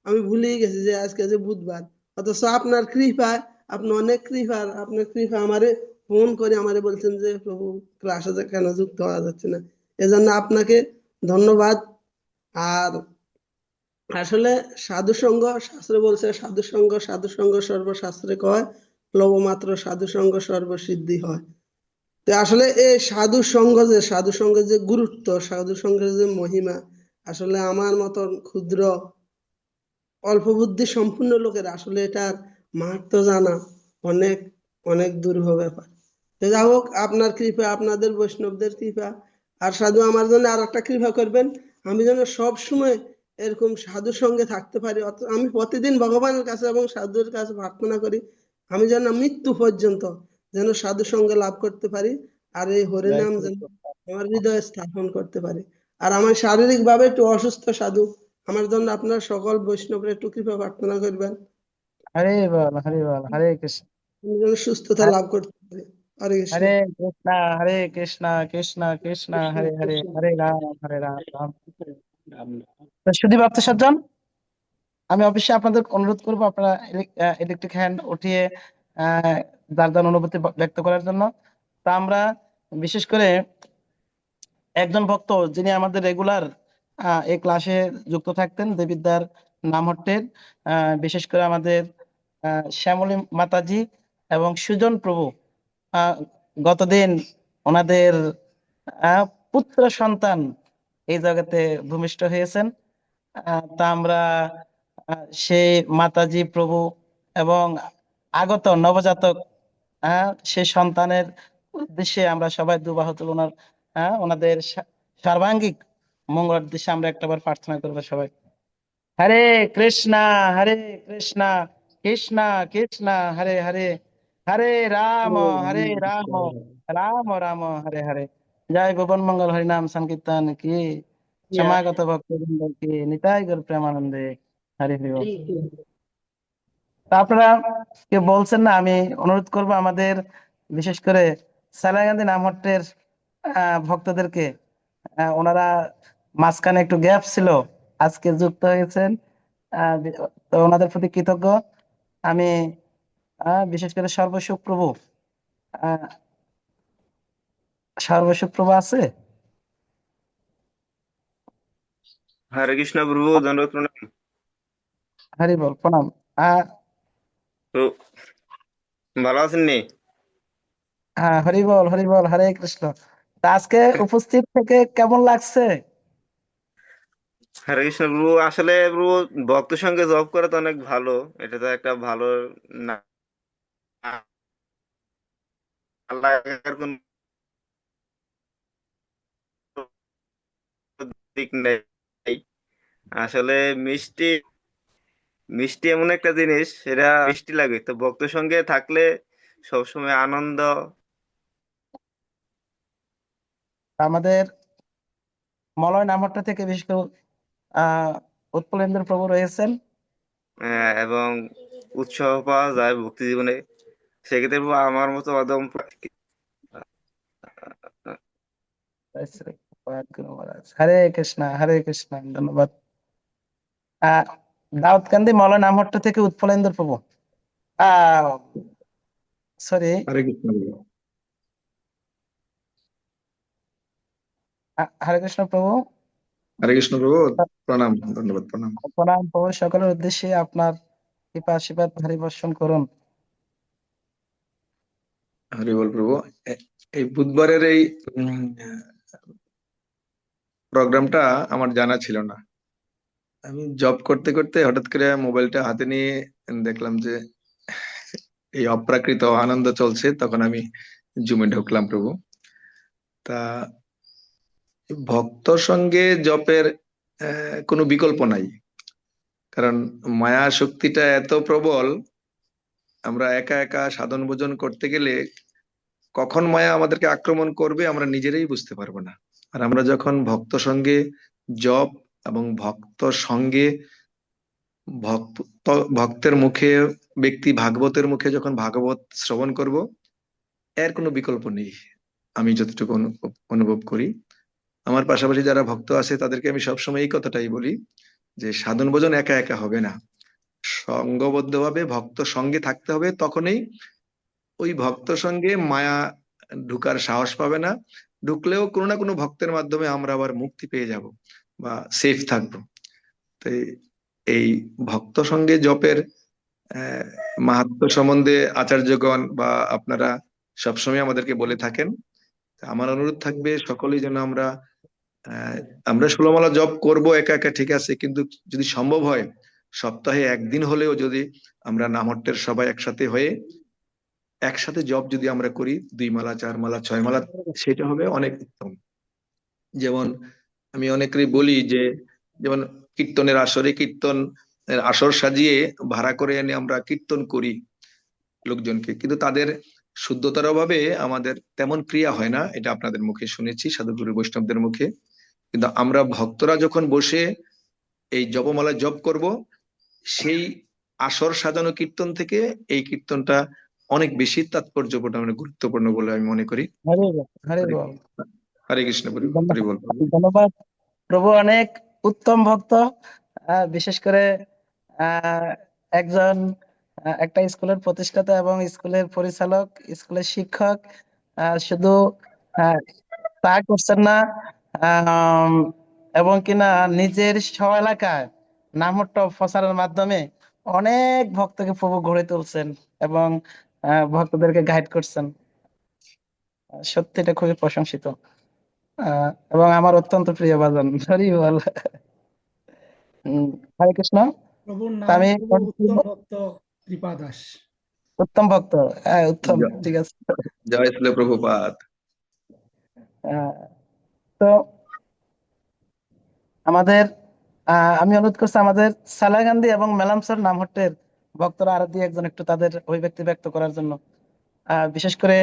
আমি ভুলেই গেছি যে আজকে যে বুধবার। অথচ আপনার কৃপায়, আপনি অনেক কৃপার, আপনার কৃপা আমারে ফোন করে আমারে বলছেন যে প্রভু ক্লাসে কেন যুক্ত হওয়া যাচ্ছে না। এজন্য আপনাকে ধন্যবাদ। আর আসলে সাধু সঙ্গ, শাস্ত্রে বলছে সাধু সঙ্গ সর্বশাস্ত্রে কয়, লবমাত্র সাধু সঙ্গ সর্বসিদ্ধি হয়। তো আসলে এই সাধু সঙ্গের যে গুরুত্ব, সাধু সঙ্গের যে মহিমা, আসলে আমার মতন ক্ষুদ্র অল্প বুদ্ধি সম্পূর্ণ লোকের আসলে এটার মাহাত্ম্য জানা অনেক অনেক দুরূহ ব্যাপার। তো যাই হোক, আপনার কৃপা, আপনাদের বৈষ্ণবদের কৃপা। আর সাধু আমার জন্য আর একটা কৃপা করবেন, আমি যেন সব সময় এরকম সাধুর সঙ্গে থাকতে পারি। আমি প্রতিদিন ভগবানের কাছে এবং সাধুর কাছে প্রার্থনা করি, আমি যেন মৃত্যু পর্যন্ত যেন সাধু সঙ্গে লাভ করতে পারি, আর এই হরিনাম যেন আমার হৃদয়ে স্থাপন করতে পারি। আর আমার শারীরিক ভাবে একটু অসুস্থ সাধু, আমার জন্য আপনার সকল বৈষ্ণবের একটু কৃপা প্রার্থনা করবেন, হরে বল, হরে বল, হরে কৃষ্ণ। আমি যেন সুস্থতা লাভ করতে পারি। হরে কৃষ্ণ। হরে কৃষ্ণ, হরে কৃষ্ণ, কৃষ্ণ কৃষ্ণ কৃষ্ণ হরে হরে, কৃষ্ণ। হরে রাম রাম। তো শুধু ভাবতে সজ্জন, আমি অবশ্যই আপনাদের অনুরোধ করবো আপনারা ইলেকট্রিক হ্যান্ড উঠিয়ে যার যার অনুভূতি ব্যক্ত করার জন্য। তা আমরা বিশেষ করে একজন ভক্ত যিনি আমাদের রেগুলার এই ক্লাসে যুক্ত থাকতেন, দেবিদ্যার নামহট্টের, বিশেষ করে আমাদের শ্যামলী মাতাজি এবং সুজন প্রভু, আহ, গতদিন ওনাদের পুত্র সন্তান এই জগতে ভূমিষ্ঠ হয়েছেন। তা আমরা সেই মাতাজি প্রভু এবং আগত নবজাতক সেই সন্তানের উদ্দেশ্যে আমরা সবাই দুবাহু তুলনার ওনাদের সর্বাঙ্গিক মঙ্গলের উদ্দেশ্যে আমরা একটাবার প্রার্থনা করবো সবাই। হরে কৃষ্ণা হরে কৃষ্ণা কৃষ্ণা কৃষ্ণা হরে হরে, হরে রাম রাম রাম হরে হরে। জয় ভুবন মঙ্গল হরিনাম সংকীর্তন কি, সমাগত ভক্তবৃন্দ কি, নিতাই গৌর প্রেমানন্দে। হরি হরি বল। তা আপনারা কেউ বলছেন না, আমি অনুরোধ করব আমাদের বিশেষ করে সালাগান্ধী নামহট্টের ভক্তদেরকে, ওনারা মাঝখানে একটু গ্যাপ ছিল, আজকে যুক্ত হয়েছেন। তো ওনাদের প্রতি কৃতজ্ঞ আমি। বিশেষ করে সর্বসুখ প্রভু, আহ সর্বসুখ প্রভু আছে? হরে কৃষ্ণ প্রভু, দণ্ডবত প্রণাম। হরি বল, প্রণাম। আহ তো ভালো আছেন নি? হ্যাঁ, হরি বল, হরি বল, হরে কৃষ্ণ। তা আজকে উপস্থিত থেকে কেমন লাগছে? হরে কৃষ্ণ প্রভু, আসলে প্রভু ভক্তের সঙ্গে জব করা তো অনেক ভালো। এটা তো একটা ভালো না লাগার কোন দিক নেই। আসলে মিষ্টি মিষ্টি এমন একটা জিনিস, সেটা মিষ্টি লাগে, তো ভক্তের সঙ্গে থাকলে সবসময় আনন্দ। আমাদের মলয় নামহট্টা থেকে বিশেষ করে আহ উৎপলেন্দ্র প্রভু রয়েছেন। এবং উৎসাহ পাওয়া যায় ভক্তি জীবনে। সেক্ষেত্রে প্রভু আমার মতো অদম হরে কৃষ্ণ, হরে কৃষ্ণ, ধন্যবাদ। আহ দাউদকান্দি মলয় নামহট্টা থেকে উৎপলেন্দ্র প্রভু, আহ সরি, হরে কৃষ্ণ প্রভু। হরে কৃষ্ণ প্রভু। হরে কৃষ্ণ প্রভু, প্রণাম, ধন্যবাদ, প্রণাম। প্রণাম প্রভু, সকলের উদ্দেশ্যে আপনার কৃপা আশীর্বাদ ভারী বর্ষণ করুন। হরি বল প্রভু। এই বুধবারের এই প্রোগ্রামটা আমার জানা ছিল না। আমি জব করতে করতে হঠাৎ করে মোবাইলটা হাতে নিয়ে দেখলাম যে এই অপ্রাকৃত আনন্দ চলছে, তখন আমি জুমে ঢুকলাম প্রভু। তা ভক্ত সঙ্গে জপের কোনো বিকল্প নাই, কারণ মায়া শক্তিটা এত প্রবল। আমরা একা একা সাধন ভোজন করতে গেলে কখন মায়া আমাদেরকে আক্রমণ করবে আমরা নিজেরাই বুঝতে পারবো না। আর আমরা যখন ভক্ত সঙ্গে জপ এবং ভক্ত সঙ্গে ভক্ত ভক্তের মুখে, ব্যক্তি ভাগবতের মুখে যখন ভাগবত শ্রবণ করব, এর কোনো বিকল্প নেই। আমি যতটুকু অনুভব করি, আমার পাশাপাশি যারা ভক্ত আছে তাদেরকে আমি সবসময় এই কথাটাই বলি যে সাধন ভোজন একা একা হবে না, সঙ্গবদ্ধভাবে ভক্ত সঙ্গে থাকতে হবে। তখনই ওই ভক্ত সঙ্গে মায়া ঢুকার সাহস পাবে না। ঢুকলেও কোনো না কোনো ভক্তের মাধ্যমে আমরা আবার মুক্তি পেয়ে যাব বা সেফ থাকবো। তো এই ভক্ত সঙ্গে জপের মাহাত্ম্য সম্বন্ধে আচার্যগণ বা আপনারা সবসময় আমাদেরকে বলে থাকেন। আমার অনুরোধ থাকবে সকলেই যেন আমরা 16 মালা জপ করব একা একা, ঠিক আছে, কিন্তু যদি সম্ভব হয় সপ্তাহে একদিন হলেও যদি আমরা নামহট্টের সবাই একসাথে হয়ে একসাথে জপ যদি আমরা করি, 2 মালা 4 মালা 6 মালা, সেটা হবে অনেক উত্তম। যেমন আমি অনেকেরই বলি যে, যেমন কীর্তনের আসরে কীর্তন আসর সাজিয়ে ভাড়া করে এনে আমরা কীর্তন করি লোকজনকে, কিন্তু তাদের শুদ্ধতার অভাবে আমাদের তেমন ক্রিয়া হয় না। এটা আপনাদের মুখে শুনেছি, সাধুগুরু বৈষ্ণবদের মুখে। কিন্তু আমরা ভক্তরা যখন বসে এই জপমালা জপ করব, সেই আসর সাজানো কীর্তন থেকে এই কীর্তনটা অনেক বেশি তাৎপর্যপূর্ণ, মানে গুরুত্বপূর্ণ বলে আমি মনে করি। হরে বল, হরে বল। হরে কৃষ্ণ, হরি বল। ধন্যবাদ প্রভু, অনেক উত্তম ভক্ত। বিশেষ করে আহ একজন একটা স্কুলের প্রতিষ্ঠাতা এবং স্কুলের পরিচালক, স্কুলের শিক্ষক, শুধু আহ, তা করছেন না, আম, এবং কিনা নিজের স্ব এলাকায় নামহট্ট প্রচারের মাধ্যমে অনেক ভক্তকে প্রভু গড়ে তুলছেন এবং ভক্তদেরকে গাইড করছেন। সত্যি এটা খুবই প্রশংসিত, এবং আমার অত্যন্ত প্রিয় বাজন। হরি বল। উম, হরে কৃষ্ণ। প্রভুর তা নাম আমি প্রভু উত্তম ভক্ত কৃপা দাস। উত্তম ভক্ত, হ্যাঁ উত্তম, জয় ঠিক আছে। জয় শ্রী প্রভুপাদ। আহ, তো আমাদের আমি অনুরোধ করছি আমাদের সালাগান্ধী এবং মেলামসর নামহট্টের ভক্তরা আরো দুই একজন একটু তাদের অভিব্যক্তি ব্যক্ত করার জন্য। বিশেষ করে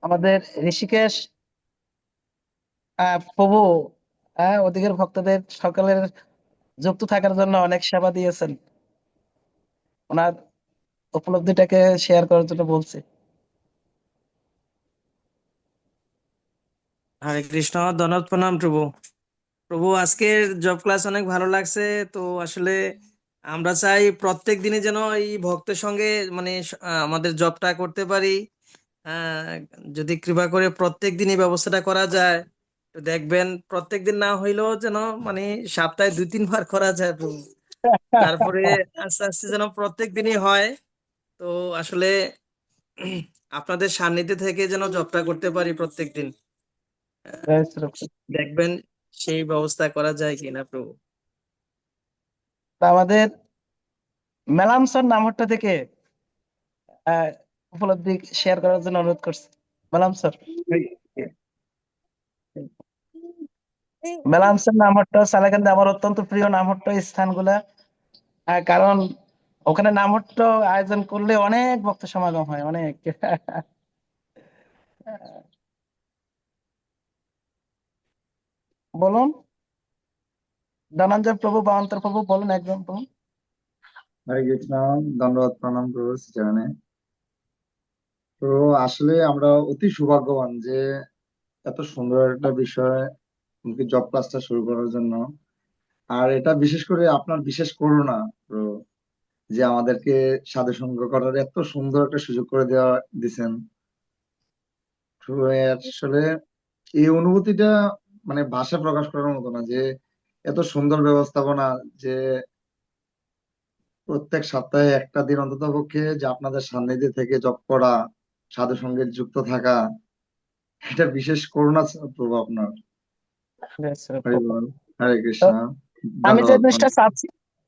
আমাদের ঋষিকেশ প্রভু ওদিকের ভক্তদের সকলের যুক্ত থাকার জন্য অনেক সেবা দিয়েছেন। ওনার উপলব্ধিটাকে শেয়ার করার জন্য বলছি। হরে কৃষ্ণ, ধন্যবাদ, প্রণাম প্রভু। প্রভু, আজকের জব ক্লাস অনেক ভালো লাগছে। তো আসলে আমরা চাই প্রত্যেক দিনে যেন এই ভক্তের সঙ্গে মানে আমাদের জবটা করতে পারি। আহ, যদি কৃপা করে প্রত্যেক দিনই ব্যবস্থাটা করা যায়, তো দেখবেন প্রত্যেক দিন না হইলেও যেন মানে সপ্তাহে 2-3 বার করা যায় প্রভু। তারপরে আস্তে আস্তে যেন প্রত্যেক দিনই হয়। তো আসলে আপনাদের সান্নিধ্যে থেকে যেন জবটা করতে পারি প্রত্যেক দিন। জয় শ্রী কৃষ্ণ। দেখবেন সেই ব্যবস্থা করা যায় কিনা প্রভু। তা আমাদের মেলাম স্যার নামহট্টা থেকে আহ, উপলব্ধি শেয়ার করার জন্য অনুরোধ করছি। মেলাম স্যার, মেলাম স্যার নামহট্টা সালাকান্দে আমার অত্যন্ত প্রিয় নামহট্টা স্থানগুলা। কারণ ওখানে নামহট্ট আয়োজন করলে অনেক ভক্ত সমাগম হয়, অনেক। বলুন ধনঞ্জয় প্রভু বা অন্তর প্রভু, বলুন একজন বলুন। হরে কৃষ্ণ, দণ্ডবত প্রণাম প্রভু শ্রীচরণে। তো আসলে আমরা অতি সৌভাগ্যবান যে এত সুন্দর একটা বিষয় জব ক্লাসটা শুরু করার জন্য। আর এটা বিশেষ করে আপনার বিশেষ করুণা তো, যে আমাদেরকে সাধু সঙ্গ করার এত সুন্দর একটা সুযোগ করে দেওয়া দিছেন। তো আসলে এই অনুভূতিটা মানে ভাষা প্রকাশ করার মতো না, যে এত সুন্দর ব্যবস্থাপনা, যে প্রত্যেক সপ্তাহে একটা দিন অন্তত পক্ষে যে আপনাদের সান্নিধ্যে থেকে জব করা, সাধু সঙ্গে যুক্ত থাকা, এটা বিশেষ করুণা প্রভু আপনার। হরি বল, হরে তো কৃষ্ণ, আমি যে ধন্যবাদ। জিনিসটা চাচ্ছি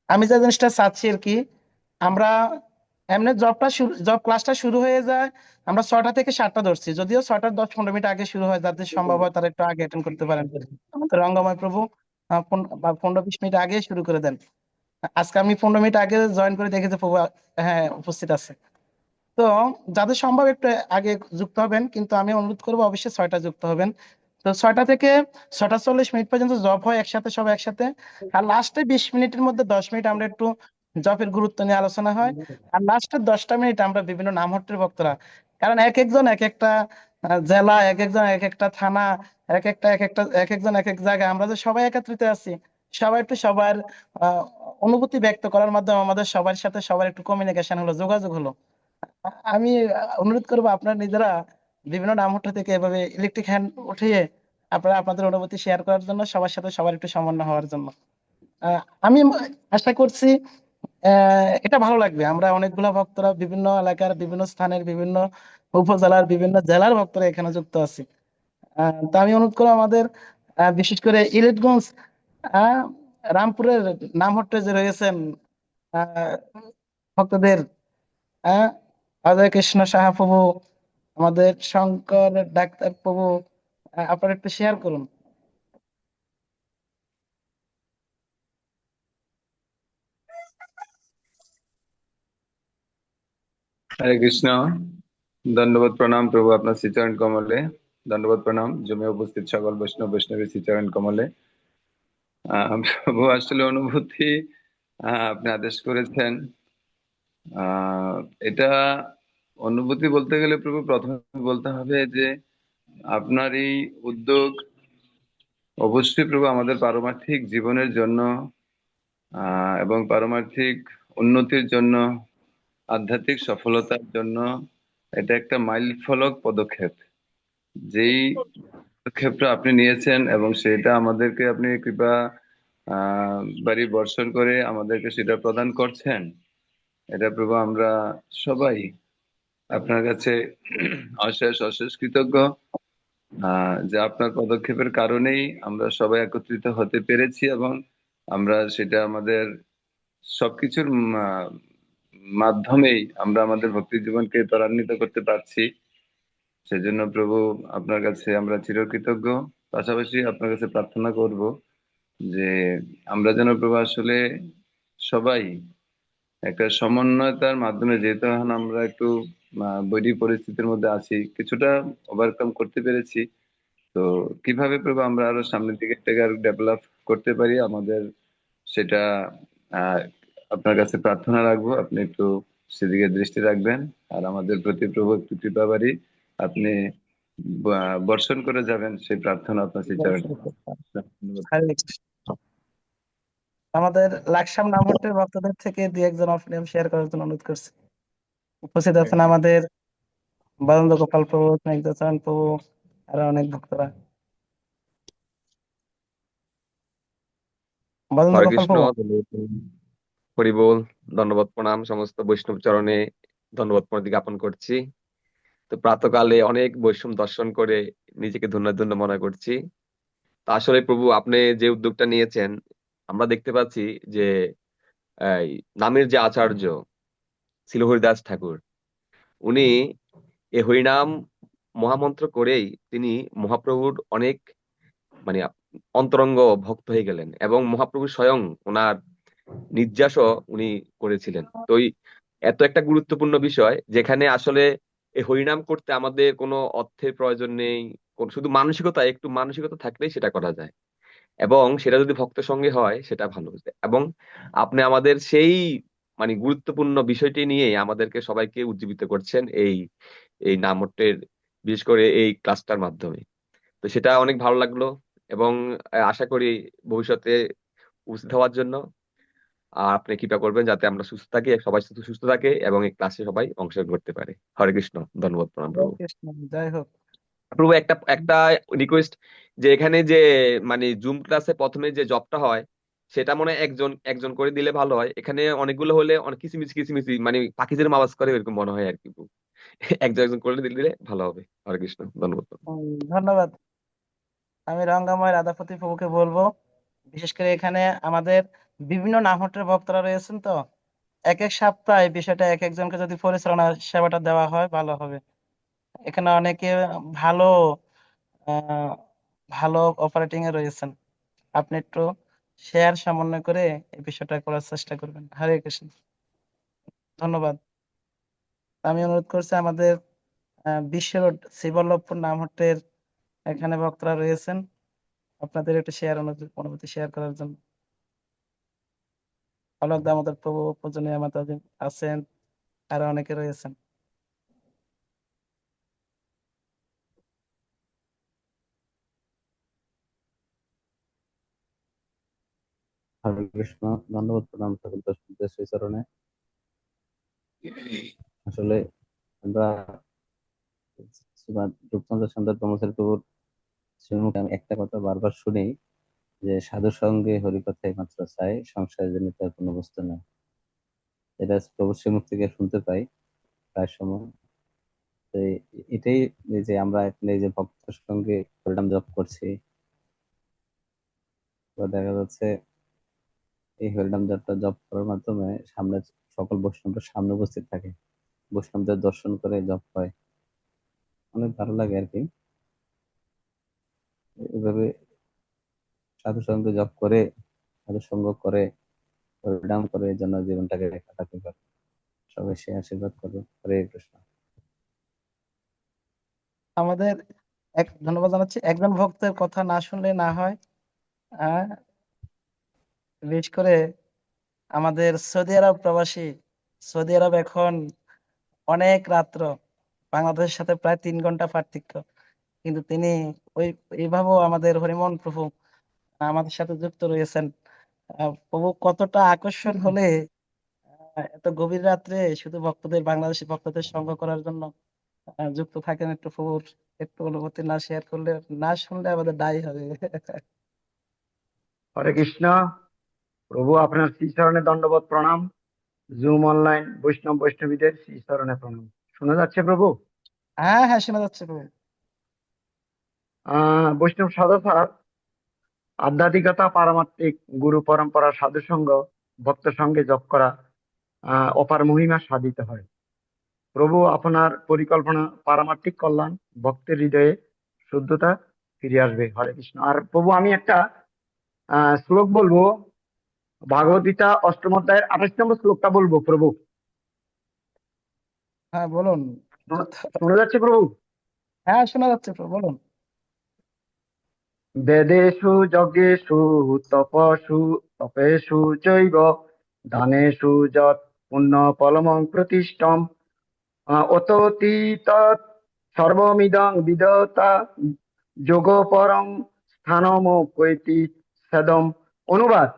আমি যে জিনিসটা চাচ্ছি আর কি, আমরা এমনি জব ক্লাসটা শুরু হয়ে যায়, আমরা 6টা থেকে 7টা ধরছি, যদিও 6টার 10-15 মিনিট আগে শুরু হয়, যাদের সম্ভব হয় তারা একটু আগে অ্যাটেন্ড করতে পারেন। আমাদের রঙ্গময় প্রভু 15-20 মিনিট আগে শুরু করে দেন। আজকে আমি 15 মিনিট আগে জয়েন করে দেখেছি প্রভু হ্যাঁ উপস্থিত আছে। তো যাদের সম্ভব একটু আগে যুক্ত হবেন, কিন্তু আমি অনুরোধ করবো অবশ্যই 6টা যুক্ত হবেন। তো 6টা থেকে 6টা 40 মিনিট পর্যন্ত জব হয় একসাথে, সব একসাথে। আর লাস্টে 20 মিনিটের মধ্যে 10 মিনিট আমরা একটু জবের গুরুত্ব নিয়ে আলোচনা হয়। আর লাস্টের 10টা মিনিট আমরা বিভিন্ন নামহট্টের ভক্তরা, কারণ এক একজন এক একটা জেলা, এক একজন এক একটা থানা, এক একজন এক এক জায়গায়, আমরা যে সবাই একত্রিত আছি, সবাই একটু সবার আহ অনুভূতি ব্যক্ত করার মাধ্যমে আমাদের সবার সাথে সবার একটু কমিউনিকেশন হলো, যোগাযোগ হলো। আমি অনুরোধ করবো আপনারা নিজেরা বিভিন্ন নামহট্টা থেকে এভাবে ইলেকট্রিক হ্যান্ড উঠিয়ে আপনারা আপনাদের অনুভূতি শেয়ার করার জন্য, সবার সাথে সবার একটু সমন্বয় হওয়ার জন্য। আমি আশা করছি এটা ভালো লাগবে। আমরা অনেকগুলা ভক্তরা বিভিন্ন এলাকার, বিভিন্ন স্থানের, বিভিন্ন উপজেলার, বিভিন্ন জেলার ভক্তরা এখানে যুক্ত আছি। তা আমি অনুরোধ করবো আমাদের বিশেষ করে ইলিটগঞ্জ, আহ রামপুরের নামহট্টে যে রয়েছেন আহ ভক্তদের, হ্যাঁ, অজয় কৃষ্ণ সাহা প্রভু, আমাদের শঙ্কর ডাক্তার প্রভু, আপনারা একটু শেয়ার করুন। হরে কৃষ্ণ, দণ্ডবত প্রণাম প্রভু আপনার শ্রীচরণ কমলে। দণ্ডবত প্রণাম জমে উপস্থিত সকল বৈষ্ণব বৈষ্ণবী শ্রীচরণ কমলে। প্রভু আসলে অনুভূতি আপনি আদেশ করেছেন। আহ এটা অনুভূতি বলতে গেলে প্রভু প্রথমে বলতে হবে যে আপনার এই উদ্যোগ অবশ্যই প্রভু আমাদের পারমার্থিক জীবনের জন্য এবং পারমার্থিক উন্নতির জন্য, আধ্যাত্মিক সফলতার জন্য এটা একটা মাইল ফলক পদক্ষেপ। যেই পদক্ষেপটা আপনি নিয়েছেন এবং সেটা আমাদেরকে আপনি কৃপা বাড়ি বর্ষণ করে আমাদেরকে সেটা প্রদান করছেন, এটা প্রভু আমরা সবাই আপনার কাছে অশেষ অশেষ কৃতজ্ঞ। যে আপনার পদক্ষেপের কারণেই আমরা সবাই একত্রিত হতে পেরেছি এবং আমরা সেটা আমাদের সবকিছুর মাধ্যমেই আমরা আমাদের ভক্তি জীবনকে ত্বরান্বিত করতে পারছি। সেজন্য প্রভু আপনার কাছে আমরা চিরকৃতজ্ঞ। পাশাপাশি আপনার কাছে প্রার্থনা করব যে আমরা যেন প্রভু আসলে সবাই একটা সমন্বয়তার মাধ্যমে, যেহেতু এখন আমরা একটু বৈরী পরিস্থিতির মধ্যে আছি, কিছুটা ওভারকাম করতে পেরেছি। তো কিভাবে প্রভু আমরা আরো সামনের দিকে এটাকে আরো ডেভেলপ করতে পারি, আমাদের সেটা আহ আপনার কাছে প্রার্থনা রাখবো। আপনি একটু সেদিকে দৃষ্টি রাখবেন আর আমাদের প্রতি প্রভু একটু কৃপা বাড়ি আপনি বর্ষণ করে যাবেন সেই প্রার্থনা আপনার চরণে। হরে কৃষ্ণ। আমাদের লাকসাম নামহট্টের ভক্তদের থেকে দুই একজন অফনেম শেয়ার করার জন্য অনুরোধ করছি। উপস্থিত আছেন আমাদের বাদন্দ গোপাল প্রভু, স্নিগ্ধচরণ প্রভু, আরো অনেক ভক্তরা। বাদন্দ হরে গোপাল কৃষ্ণ, প্রভু, হরি বল। ধন্যবাদ প্রণাম সমস্ত বৈষ্ণব চরণে, ধন্যবাদ প্রণতি জ্ঞাপন করছি। তো প্রাতকালে অনেক বৈষ্ণব দর্শন করে নিজেকে ধন্য ধন্য মনে করছি। তা আসলে প্রভু আপনি যে উদ্যোগটা নিয়েছেন, আমরা দেখতে পাচ্ছি যে এই নামের যে আচার্য ছিল হরিদাস ঠাকুর, উনি এই হরিনাম মহামন্ত্র করেই তিনি মহাপ্রভুর অনেক মানে অন্তরঙ্গ ভক্ত হয়ে গেলেন এবং মহাপ্রভু স্বয়ং ওনার নির্যাসও উনি করেছিলেন। তো এত একটা গুরুত্বপূর্ণ বিষয় যেখানে আসলে এই হরিনাম করতে আমাদের কোনো অর্থের প্রয়োজন নেই, শুধু মানসিকতা, একটু মানসিকতা থাকলেই সেটা করা যায় এবং সেটা যদি ভক্তের সঙ্গে হয় সেটা ভালো হচ্ছে। এবং আপনি আমাদের সেই মানে গুরুত্বপূর্ণ বিষয়টি নিয়ে আমাদেরকে সবাইকে উজ্জীবিত করছেন এই এই নামটের, বিশেষ করে এই ক্লাসটার মাধ্যমে। তো সেটা অনেক ভালো লাগলো এবং আশা করি ভবিষ্যতে উপস্থিত হওয়ার জন্য। আর আপনি কৃপা করবেন যাতে আমরা সুস্থ থাকি, সবাই সুস্থ থাকে এবং এই ক্লাসে সবাই অংশগ্রহণ করতে পারে। হরে কৃষ্ণ, ধন্যবাদ প্রণাম হরে প্রভু। কৃষ্ণ, জয় হোক। প্রভু একটা একটা রিকোয়েস্ট, যে এখানে যে মানে জুম ক্লাসে প্রথমে যে জবটা হয় সেটা মনে হয় একজন একজন করে দিলে ভালো হয়। এখানে অনেকগুলো হলে অনেক কিসিমিসি কিসিমিসি মানে পাখিদের আওয়াজ করে এরকম মনে হয় আর কি। একজন একজন করে দিলে ভালো হবে। হরে কৃষ্ণ, ধন্যবাদ। ধন্যবাদ। আমি রঙ্গাময় রাধাপতি প্রভুকে বলবো, বিশেষ করে এখানে আমাদের বিভিন্ন নামহট্টের ভক্তরা রয়েছেন, তো এক এক সপ্তাহে এই বিষয়টা এক একজনকে যদি পরিচালনা সেবাটা দেওয়া হয় ভালো হবে। এখানে অনেকে ভালো আহ ভালো অপারেটিং এ রয়েছেন। আপনি একটু শেয়ার সমন্বয় করে এই বিষয়টা করার চেষ্টা করবেন। হরে কৃষ্ণ, ধন্যবাদ। আমি অনুরোধ করছি আমাদের বিশ্ব রোড শ্রীবল্লভপুর নামহট্টের এখানে ভক্তরা রয়েছেন, আপনাদের একটু শেয়ার অনুভূতি শেয়ার করার জন্য। অলক দামোদর প্রভু, পূজনীয় মাতাজি আছেন, আরো অনেকে রয়েছেন। হরে কৃষ্ণ, ধন্যবাদ প্রণাম সকল দর্শকদের শ্রীচরণে। আসলে আমরা শ্রীমৎ রূপচন্দ্র সুন্দর ব্রহ্মচারী প্রভুর শ্রীমুখে আমি একটা কথা বারবার শুনি, যে সাধু সঙ্গে হরিকথাই মাত্র চাই, সংসারের জন্য তার কোনো বস্তু নেই। এটা প্রভু শ্রীমুখ থেকে শুনতে পাই প্রায় সময়। তো এটাই যে আমরা এখন এই যে ভক্তের সঙ্গে হরিনাম জপ করছি, তো দেখা যাচ্ছে এই হরিনাম জপটা জপ করার মাধ্যমে সামনে সকল বৈষ্ণবরা সামনে উপস্থিত থাকে, বৈষ্ণবদের দর্শন করে জপ হয়, অনেক ভালো লাগে আর কি। এভাবে সাধু সঙ্গ জপ করে, সাধু সঙ্গ করে, হরিনাম করে এই জন্য জীবনটাকে কাটাতে পারে। সবাই সে আশীর্বাদ করবে। হরে কৃষ্ণ। আমাদের ধন্যবাদ জানাচ্ছি। একজন ভক্তের কথা না শুনলে না হয়। আহ বিশেষ করে আমাদের সৌদি আরব প্রবাসী, সৌদি আরব এখন অনেক রাত্র, বাংলাদেশের সাথে প্রায় 3 ঘন্টা পার্থক্য, কিন্তু তিনি ওই এইভাবেও আমাদের হরিমোহন প্রভু আমাদের সাথে যুক্ত রয়েছেন। প্রভু কতটা আকর্ষণ হলে এত গভীর রাত্রে শুধু ভক্তদের, বাংলাদেশি ভক্তদের সঙ্গ করার জন্য যুক্ত থাকেন। একটু প্রভুর একটু অনুভূতি না শেয়ার করলে, না শুনলে আমাদের দায়ী হবে। হরে কৃষ্ণ, প্রভু আপনার শ্রীচরণে দণ্ডবত প্রণাম। জুম অনলাইন বৈষ্ণবীদের শ্রীচরণে প্রণাম। শোনা যাচ্ছে প্রভু? হ্যাঁ হ্যাঁ, শোনা যাচ্ছে প্রভু। বৈষ্ণব সাধনা, আধ্যাত্মিকতা, পারমাত্মিক গুরু পরম্পরা, সাধু সঙ্গ, ভক্ত সঙ্গে জপ করা অপার মহিমা সাধিত হয়। প্রভু আপনার পরিকল্পনা পারমাত্মিক কল্যাণ, ভক্তের হৃদয়ে শুদ্ধতা ফিরে আসবে। হরে কৃষ্ণ। আর প্রভু আমি একটা শ্লোক বলবো, ভাগবত গীতা 8ম অধ্যায়ের 28 নম্বর শ্লোকটা বলবো প্রভু। হ্যাঁ বলুন। শোনা যাচ্ছে প্রভু? হ্যাঁ শোনা যাচ্ছে প্রভু, বলুন। বেদেষু যজ্ঞেষু তপেষু চৈব দানেষু যৎ পুণ্য পলমং প্রতিষ্ঠম অততি তৎ সর্বমিদং বিদতা যোগ পরং স্থানমোপৈতি সেদম। অনুবাদ: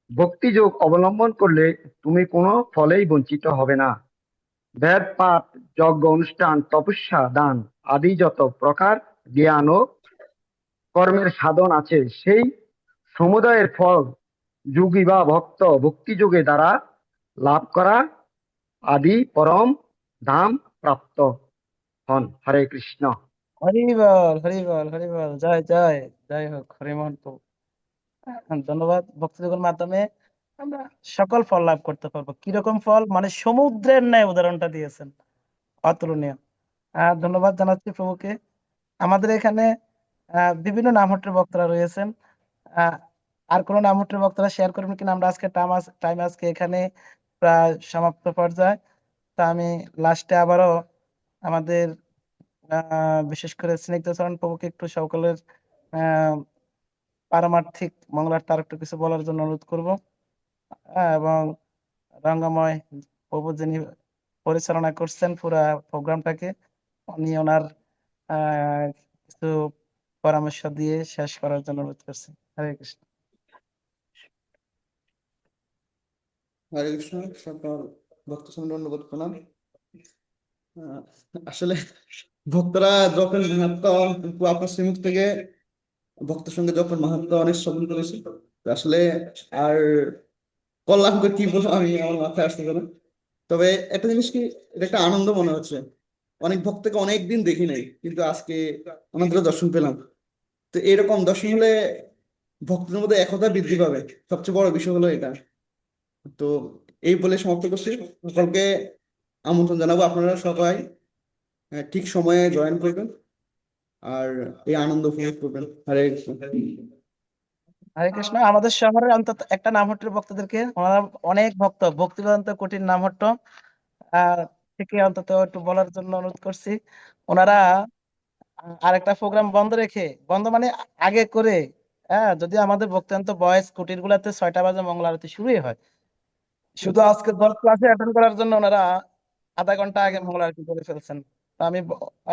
ভক্তি যোগ অবলম্বন করলে তুমি কোনো ফলেই বঞ্চিত হবে না। বেদ পাঠ যজ্ঞ অনুষ্ঠান তপস্যা দান আদি যত প্রকার জ্ঞান ও কর্মের সাধন আছে, সেই সমুদয়ের ফল যোগী বা ভক্ত ভক্তি যোগে দ্বারা লাভ করা আদি পরম ধাম প্রাপ্ত হন। হরে কৃষ্ণ। হরি বল, হরি বল, হরি বল, জয় জয়, জয় হোক হরিমোহন প্রভু। ধন্যবাদ। ভক্তি যোগের মাধ্যমে আমরা সকল ফল লাভ করতে পারবো। কিরকম ফল? মানে সমুদ্রের ন্যায় উদাহরণটা দিয়েছেন, অতুলনীয়। ধন্যবাদ জানাচ্ছি প্রভুকে। আমাদের এখানে বিভিন্ন নামহট্টের বক্তারা রয়েছেন। আর কোন নামহট্টের বক্তারা শেয়ার করবেন কিনা? আমরা আজকে টাইম আজকে এখানে প্রায় সমাপ্ত পর্যায়ে। তা আমি লাস্টে আবারও আমাদের বিশেষ করে স্নিগ্ধচরণ প্রভুকে একটু সকলের পারমার্থিক মঙ্গলার্থে আর একটু কিছু বলার জন্য অনুরোধ করব। এবং রঙ্গময় প্রভু যিনি পরিচালনা করছেন পুরা প্রোগ্রামটাকে, উনি ওনার কিছু পরামর্শ দিয়ে শেষ করার জন্য অনুরোধ করছি। হরে কৃষ্ণ। হরে কৃষ্ণ। সকল ভক্ত ধন্যবাদ প্রণাম। আসলে ভক্তরা যখন মাহাত্ম আপনার শ্রীমুখ থেকে ভক্তের সঙ্গে যখন মাহাত্ম অনেক শ্রবণ করেছি, আসলে আর কল্যাণ করে কি বলবো আমি, আমার মাথায় আসতে পারে। তবে একটা জিনিস কি, এটা একটা আনন্দ মনে হচ্ছে। অনেক ভক্তকে অনেকদিন দেখি নাই, কিন্তু আজকে আমাদেরও দর্শন পেলাম। তো এরকম দর্শন হলে ভক্তদের মধ্যে একতা বৃদ্ধি পাবে, সবচেয়ে বড় বিষয় হলো এটা। তো এই বলে সমাপ্ত করছি। সকলকে আমন্ত্রণ জানাবো, আপনারা সবাই ঠিক সময়ে জয়েন করবেন আর এই আনন্দ উপভোগ করবেন। হরে কৃষ্ণ। হরে কৃষ্ণ। আমাদের শহরের অন্তত একটা নামহট্টের ভক্তদেরকে, ওনারা অনেক ভক্ত, ভক্তি বেদান্ত কঠিন নামহট্ট থেকে অন্তত একটু বলার জন্য অনুরোধ করছি। ওনারা আরেকটা প্রোগ্রাম বন্ধ রেখে, বন্ধ মানে আগে করে, যদি আমাদের ভক্তান্ত বয়েস কুটির গুলাতে 6টা বাজে মঙ্গল আরতি শুরুই হয়, শুধু আজকে 10 ক্লাসে অ্যাটেন্ড করার জন্য ওনারা আধা ঘন্টা আগে মঙ্গল আরতি করে ফেলছেন। তো আমি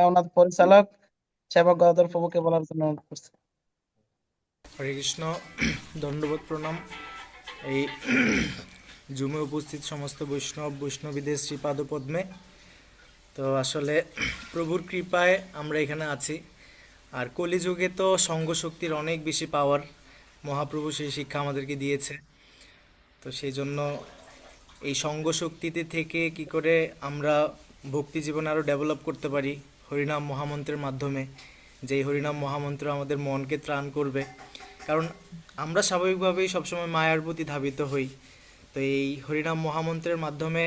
ওনার পরিচালক সেবক গদাধর প্রভুকে বলার জন্য অনুরোধ করছি। হরে কৃষ্ণ। দণ্ডবোধ প্রণাম। এই জুমে উপস্থিত সমস্ত বৈষ্ণবীদের শ্রীপাদ পদ্মে। তো আসলে প্রভুর কৃপায় আমরা এখানে আছি। আর কলিযুগে তো সঙ্গ শক্তির অনেক বেশি পাওয়ার, মহাপ্রভু সেই শিক্ষা আমাদেরকে দিয়েছে। তো সেই জন্য এই সঙ্গ শক্তিতে থেকে কি করে আমরা ভক্তি জীবন আরও ডেভেলপ করতে পারি হরিনাম মহামন্ত্রের মাধ্যমে, যেই হরিনাম মহামন্ত্র আমাদের মনকে ত্রাণ করবে। কারণ আমরা স্বাভাবিকভাবেই সবসময় মায়ার প্রতি ধাবিত হই। তো এই হরিনাম মহামন্ত্রের মাধ্যমে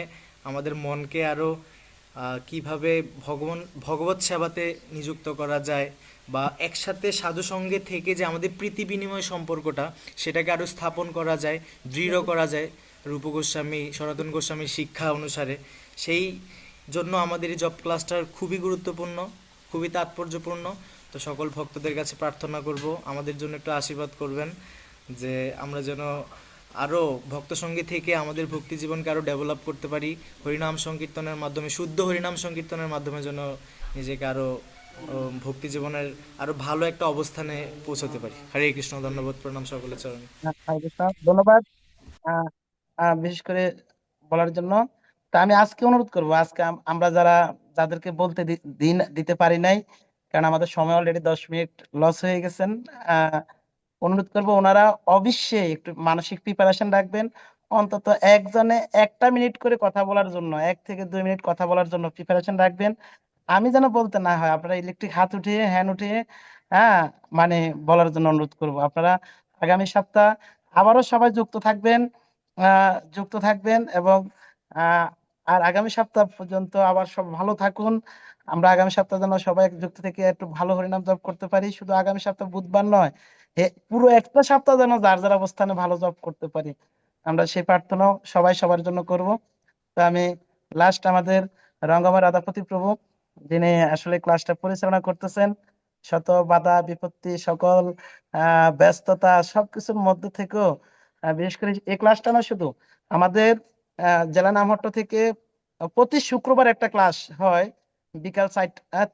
আমাদের মনকে আরও কিভাবে ভগবত সেবাতে নিযুক্ত করা যায়, বা একসাথে সাধুসঙ্গে থেকে যে আমাদের প্রীতি বিনিময় সম্পর্কটা, সেটাকে আরও স্থাপন করা যায়, দৃঢ় করা যায় রূপ গোস্বামী সনাতন গোস্বামীর শিক্ষা অনুসারে। সেই জন্য আমাদের এই জব ক্লাসটার খুবই গুরুত্বপূর্ণ, খুবই তাৎপর্যপূর্ণ। তো সকল ভক্তদের কাছে প্রার্থনা করব আমাদের জন্য একটু আশীর্বাদ করবেন, যে আমরা যেন আরও ভক্ত সঙ্গে থেকে আমাদের ভক্তি জীবনকে আরও ডেভেলপ করতে পারি, হরিনাম সংকীর্তনের মাধ্যমে, শুদ্ধ হরিনাম সংকীর্তনের মাধ্যমে যেন নিজেকে আরও ভক্তি জীবনের আরও ভালো একটা অবস্থানে পৌঁছতে পারি। হরে কৃষ্ণ। ধন্যবাদ প্রণাম সকলের চরণে। হরে কৃষ্ণ। ধন্যবাদ বিশেষ করে বলার জন্য। তা আমি আজকে অনুরোধ করব, আজকে আমরা যাদেরকে বলতে দিতে পারি নাই, কারণ আমাদের সময় অলরেডি 10 মিনিট লস হয়ে গেছেন, অনুরোধ করব ওনারা অবশ্যই একটু মানসিক প্রিপারেশন রাখবেন। অন্তত একজনে 1টা মিনিট করে কথা বলার জন্য, 1 থেকে 2 মিনিট কথা বলার জন্য প্রিপারেশন রাখবেন। আমি যেন বলতে না হয়, আপনারা ইলেকট্রিক হ্যান্ড উঠিয়ে মানে বলার জন্য অনুরোধ করব। আপনারা আগামী সপ্তাহ আবারও সবাই যুক্ত থাকবেন এবং আর আগামী সপ্তাহ পর্যন্ত আবার সব ভালো থাকুন। আমরা আগামী সপ্তাহ যেন সবাই যুক্ত থেকে একটু ভালো হরিনাম জপ করতে পারি। শুধু আগামী সপ্তাহ বুধবার নয়, পুরো একটা সপ্তাহ যেন যার যার অবস্থানে ভালো জব করতে পারি, আমরা সেই প্রার্থনাও সবাই সবার জন্য করব। তো আমি লাস্ট আমাদের রঙ্গময় রাধাপতি প্রভু, যিনি আসলে ক্লাসটা পরিচালনা করতেছেন, শত বাধা বিপত্তি সকল ব্যস্ততা সবকিছুর মধ্যে থেকেও বিশেষ করে এই ক্লাসটা না, শুধু আমাদের জেলা নামহট্ট থেকে প্রতি শুক্রবার একটা ক্লাস হয় বিকাল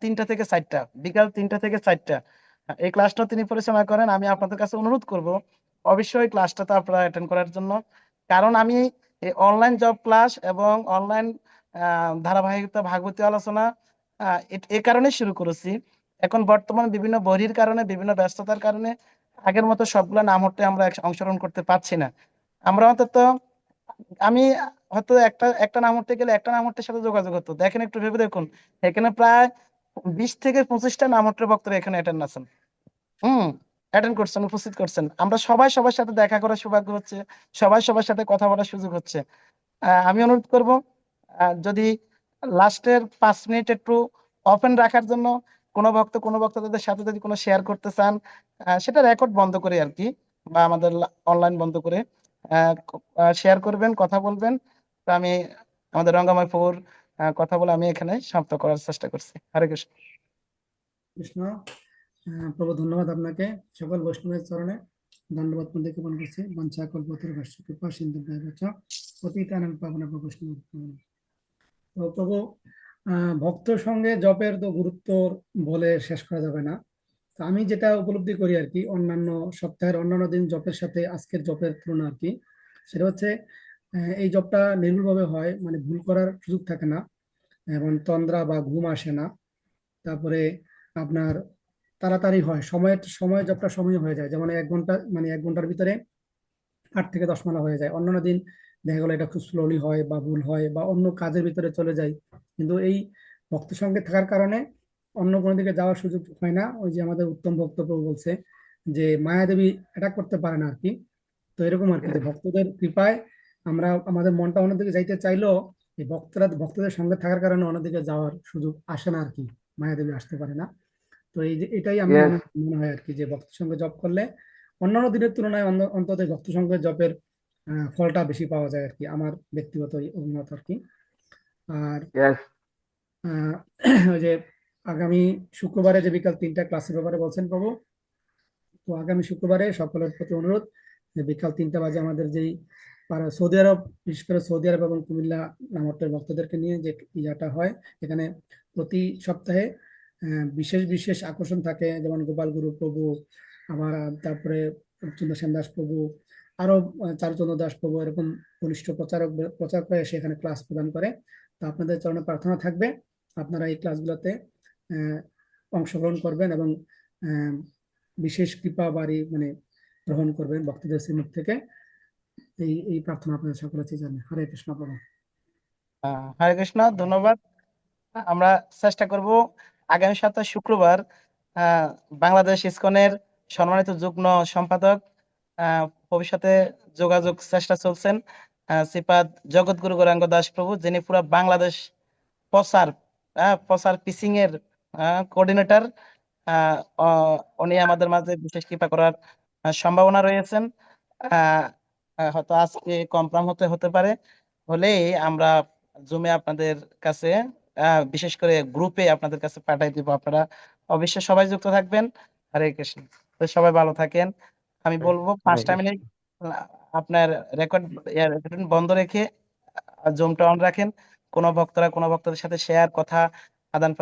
3টা থেকে 4টা, বিকাল 3টা থেকে 4টা। এই ক্লাসটা তিনি পরিচালনা করেন। আমি আপনাদের কাছে অনুরোধ করব অবশ্যই ক্লাসটাতে আপনারা অ্যাটেন্ড করার জন্য। কারণ আমি এই অনলাইন জব ক্লাস এবং অনলাইন ধারাবাহিকতা ভাগবতী আলোচনা এ কারণে শুরু করেছি। এখন বর্তমান বিভিন্ন বহির কারণে, বিভিন্ন ব্যস্ততার কারণে আগের মতো সবগুলো নাম হতে আমরা অংশগ্রহণ করতে পারছি না। আমরা অন্তত আমি হয়তো একটা নাম হতে গেলে একটা নাম হতের সাথে যোগাযোগ হতো। দেখেন, একটু ভেবে দেখুন, এখানে প্রায় 20 থেকে 25টা নাম হতে বক্তারা এখানে অ্যাটেন্ড আছেন, অ্যাটেন্ড করছেন, উপস্থিত করছেন। আমরা সবাই সবার সাথে দেখা করার সৌভাগ্য হচ্ছে, সবাই সবার সাথে কথা বলার সুযোগ হচ্ছে। আমি অনুরোধ করব যদি লাস্টের 5 মিনিট একটু ওপেন রাখার জন্য কোনো বক্তাদের সাথে যদি কোনো শেয়ার করতে চান, সেটা রেকর্ড বন্ধ করে আর কি, বা আমাদের অনলাইন বন্ধ করে শেয়ার করবেন, কথা বলবেন। তো আমি আমাদের রঙ্গাময় প্রভুর কথা বলে আমি এখানে সমাপ্ত করার চেষ্টা করছি। হরে কৃষ্ণ। কৃষ্ণ। প্রভু ধন্যবাদ আপনাকে। সকল বৈষ্ণবের চরণে দণ্ডবত মধ্যে জ্ঞাপন করছি। বঞ্চা কল্পতরু ভাষ্য কৃপা সিন্ধু পতিতানাং পাবনা প্রভু বৈষ্ণব। তো প্রভু ভক্ত সঙ্গে জপের তো গুরুত্ব বলে শেষ করা যাবে না। তো আমি যেটা উপলব্ধি করি আর কি, অন্যান্য সপ্তাহের অন্যান্য দিন জপের সাথে আজকের জপের তুলনা আর কি, সেটা হচ্ছে এই জপটা নির্ভুলভাবে হয়, মানে ভুল করার সুযোগ থাকে না, এবং তন্দ্রা বা ঘুম আসে না। তারপরে আপনার তাড়াতাড়ি হয়, সময় জবটা সময় হয়ে যায়। যেমন 1 ঘন্টা, মানে 1 ঘন্টার ভিতরে 8 থেকে 10 মালা হয়ে যায়। অন্যান্য দিন দেখা গেলো এটা খুব স্লোলি হয় বা ভুল হয় বা অন্য কাজের ভিতরে চলে যায়। কিন্তু এই ভক্ত সঙ্গে থাকার কারণে অন্য কোনো দিকে যাওয়ার সুযোগ হয় না। ওই যে আমাদের উত্তম ভক্ত প্রভু বলছে যে মায়াদেবী অ্যাটাক করতে পারে না আর কি। তো এরকম আর কি, যে ভক্তদের কৃপায় আমরা আমাদের মনটা অন্যদিকে যাইতে চাইলেও এই ভক্তদের সঙ্গে থাকার কারণে অন্যদিকে যাওয়ার সুযোগ আসে না আর কি, মায়াদেবী আসতে পারে না। তো এই যে এটাই আমি মনে হয় আর কি, যে ভক্ত সঙ্গে জপ করলে অন্যান্য দিনের তুলনায় অন্তত ভক্ত সঙ্গে জপের ফলটা বেশি পাওয়া যায় আর কি, আমার ব্যক্তিগত অভিমত আর কি। আর ওই যে আগামী শুক্রবারে যে বিকাল 3টা ক্লাসের ব্যাপারে বলছেন প্রভু, তো আগামী শুক্রবারে সকলের প্রতি অনুরোধ যে বিকাল 3টা বাজে আমাদের যেই সৌদি আরব, বিশেষ করে সৌদি আরব এবং কুমিল্লা নামটের ভক্তদেরকে নিয়ে যে ইয়াটা হয়, এখানে প্রতি সপ্তাহে বিশেষ বিশেষ আকর্ষণ থাকে। যেমন গোপাল গুরু প্রভু, আমার তারপরে চন্দ্রসেন দাস প্রভু, আরো চারুচন্দ্র দাস প্রভু, এরকম বলিষ্ঠ প্রচারকরা এসে এখানে ক্লাস প্রদান করে। তো আপনাদের চরণে প্রার্থনা থাকবে আপনারা এই ক্লাসগুলোতে অংশগ্রহণ করবেন এবং বিশেষ কৃপা বাড়ি মানে গ্রহণ করবেন ভক্তদের শ্রীমুখ থেকে। এই প্রার্থনা আপনাদের সকলের জানেন। হরে কৃষ্ণ প্রভু। হরে কৃষ্ণ, ধন্যবাদ। আমরা চেষ্টা করব আগামী সপ্তাহ শুক্রবার বাংলাদেশ ইসকনের সম্মানিত যুগ্ম সম্পাদক, ভবিষ্যতে যোগাযোগ চেষ্টা চলছেন, শ্রীপাদ জগৎগুরু গৌরাঙ্গ দাস প্রভু, যিনি পুরো বাংলাদেশ প্রচার পিচিং এর কোঅর্ডিনেটর, উনি আমাদের মাঝে বিশেষ কৃপা করার সম্ভাবনা রয়েছেন। হয়তো আজকে কনফার্ম হতে পারে, হলেই আমরা জুমে আপনাদের কাছে বিশেষ করে গ্রুপে আপনাদের কাছে পাঠাই দিব। আপনারা অবশ্যই সবাই যুক্ত থাকবেন। হরে কৃষ্ণ। তো সবাই ভালো থাকেন। আমি বলবো 5টা মিনিট আপনার রেকর্ড বন্ধ রেখে জুমটা অন রাখেন। কোনো ভক্তদের সাথে শেয়ার, কথা আদান প্রদান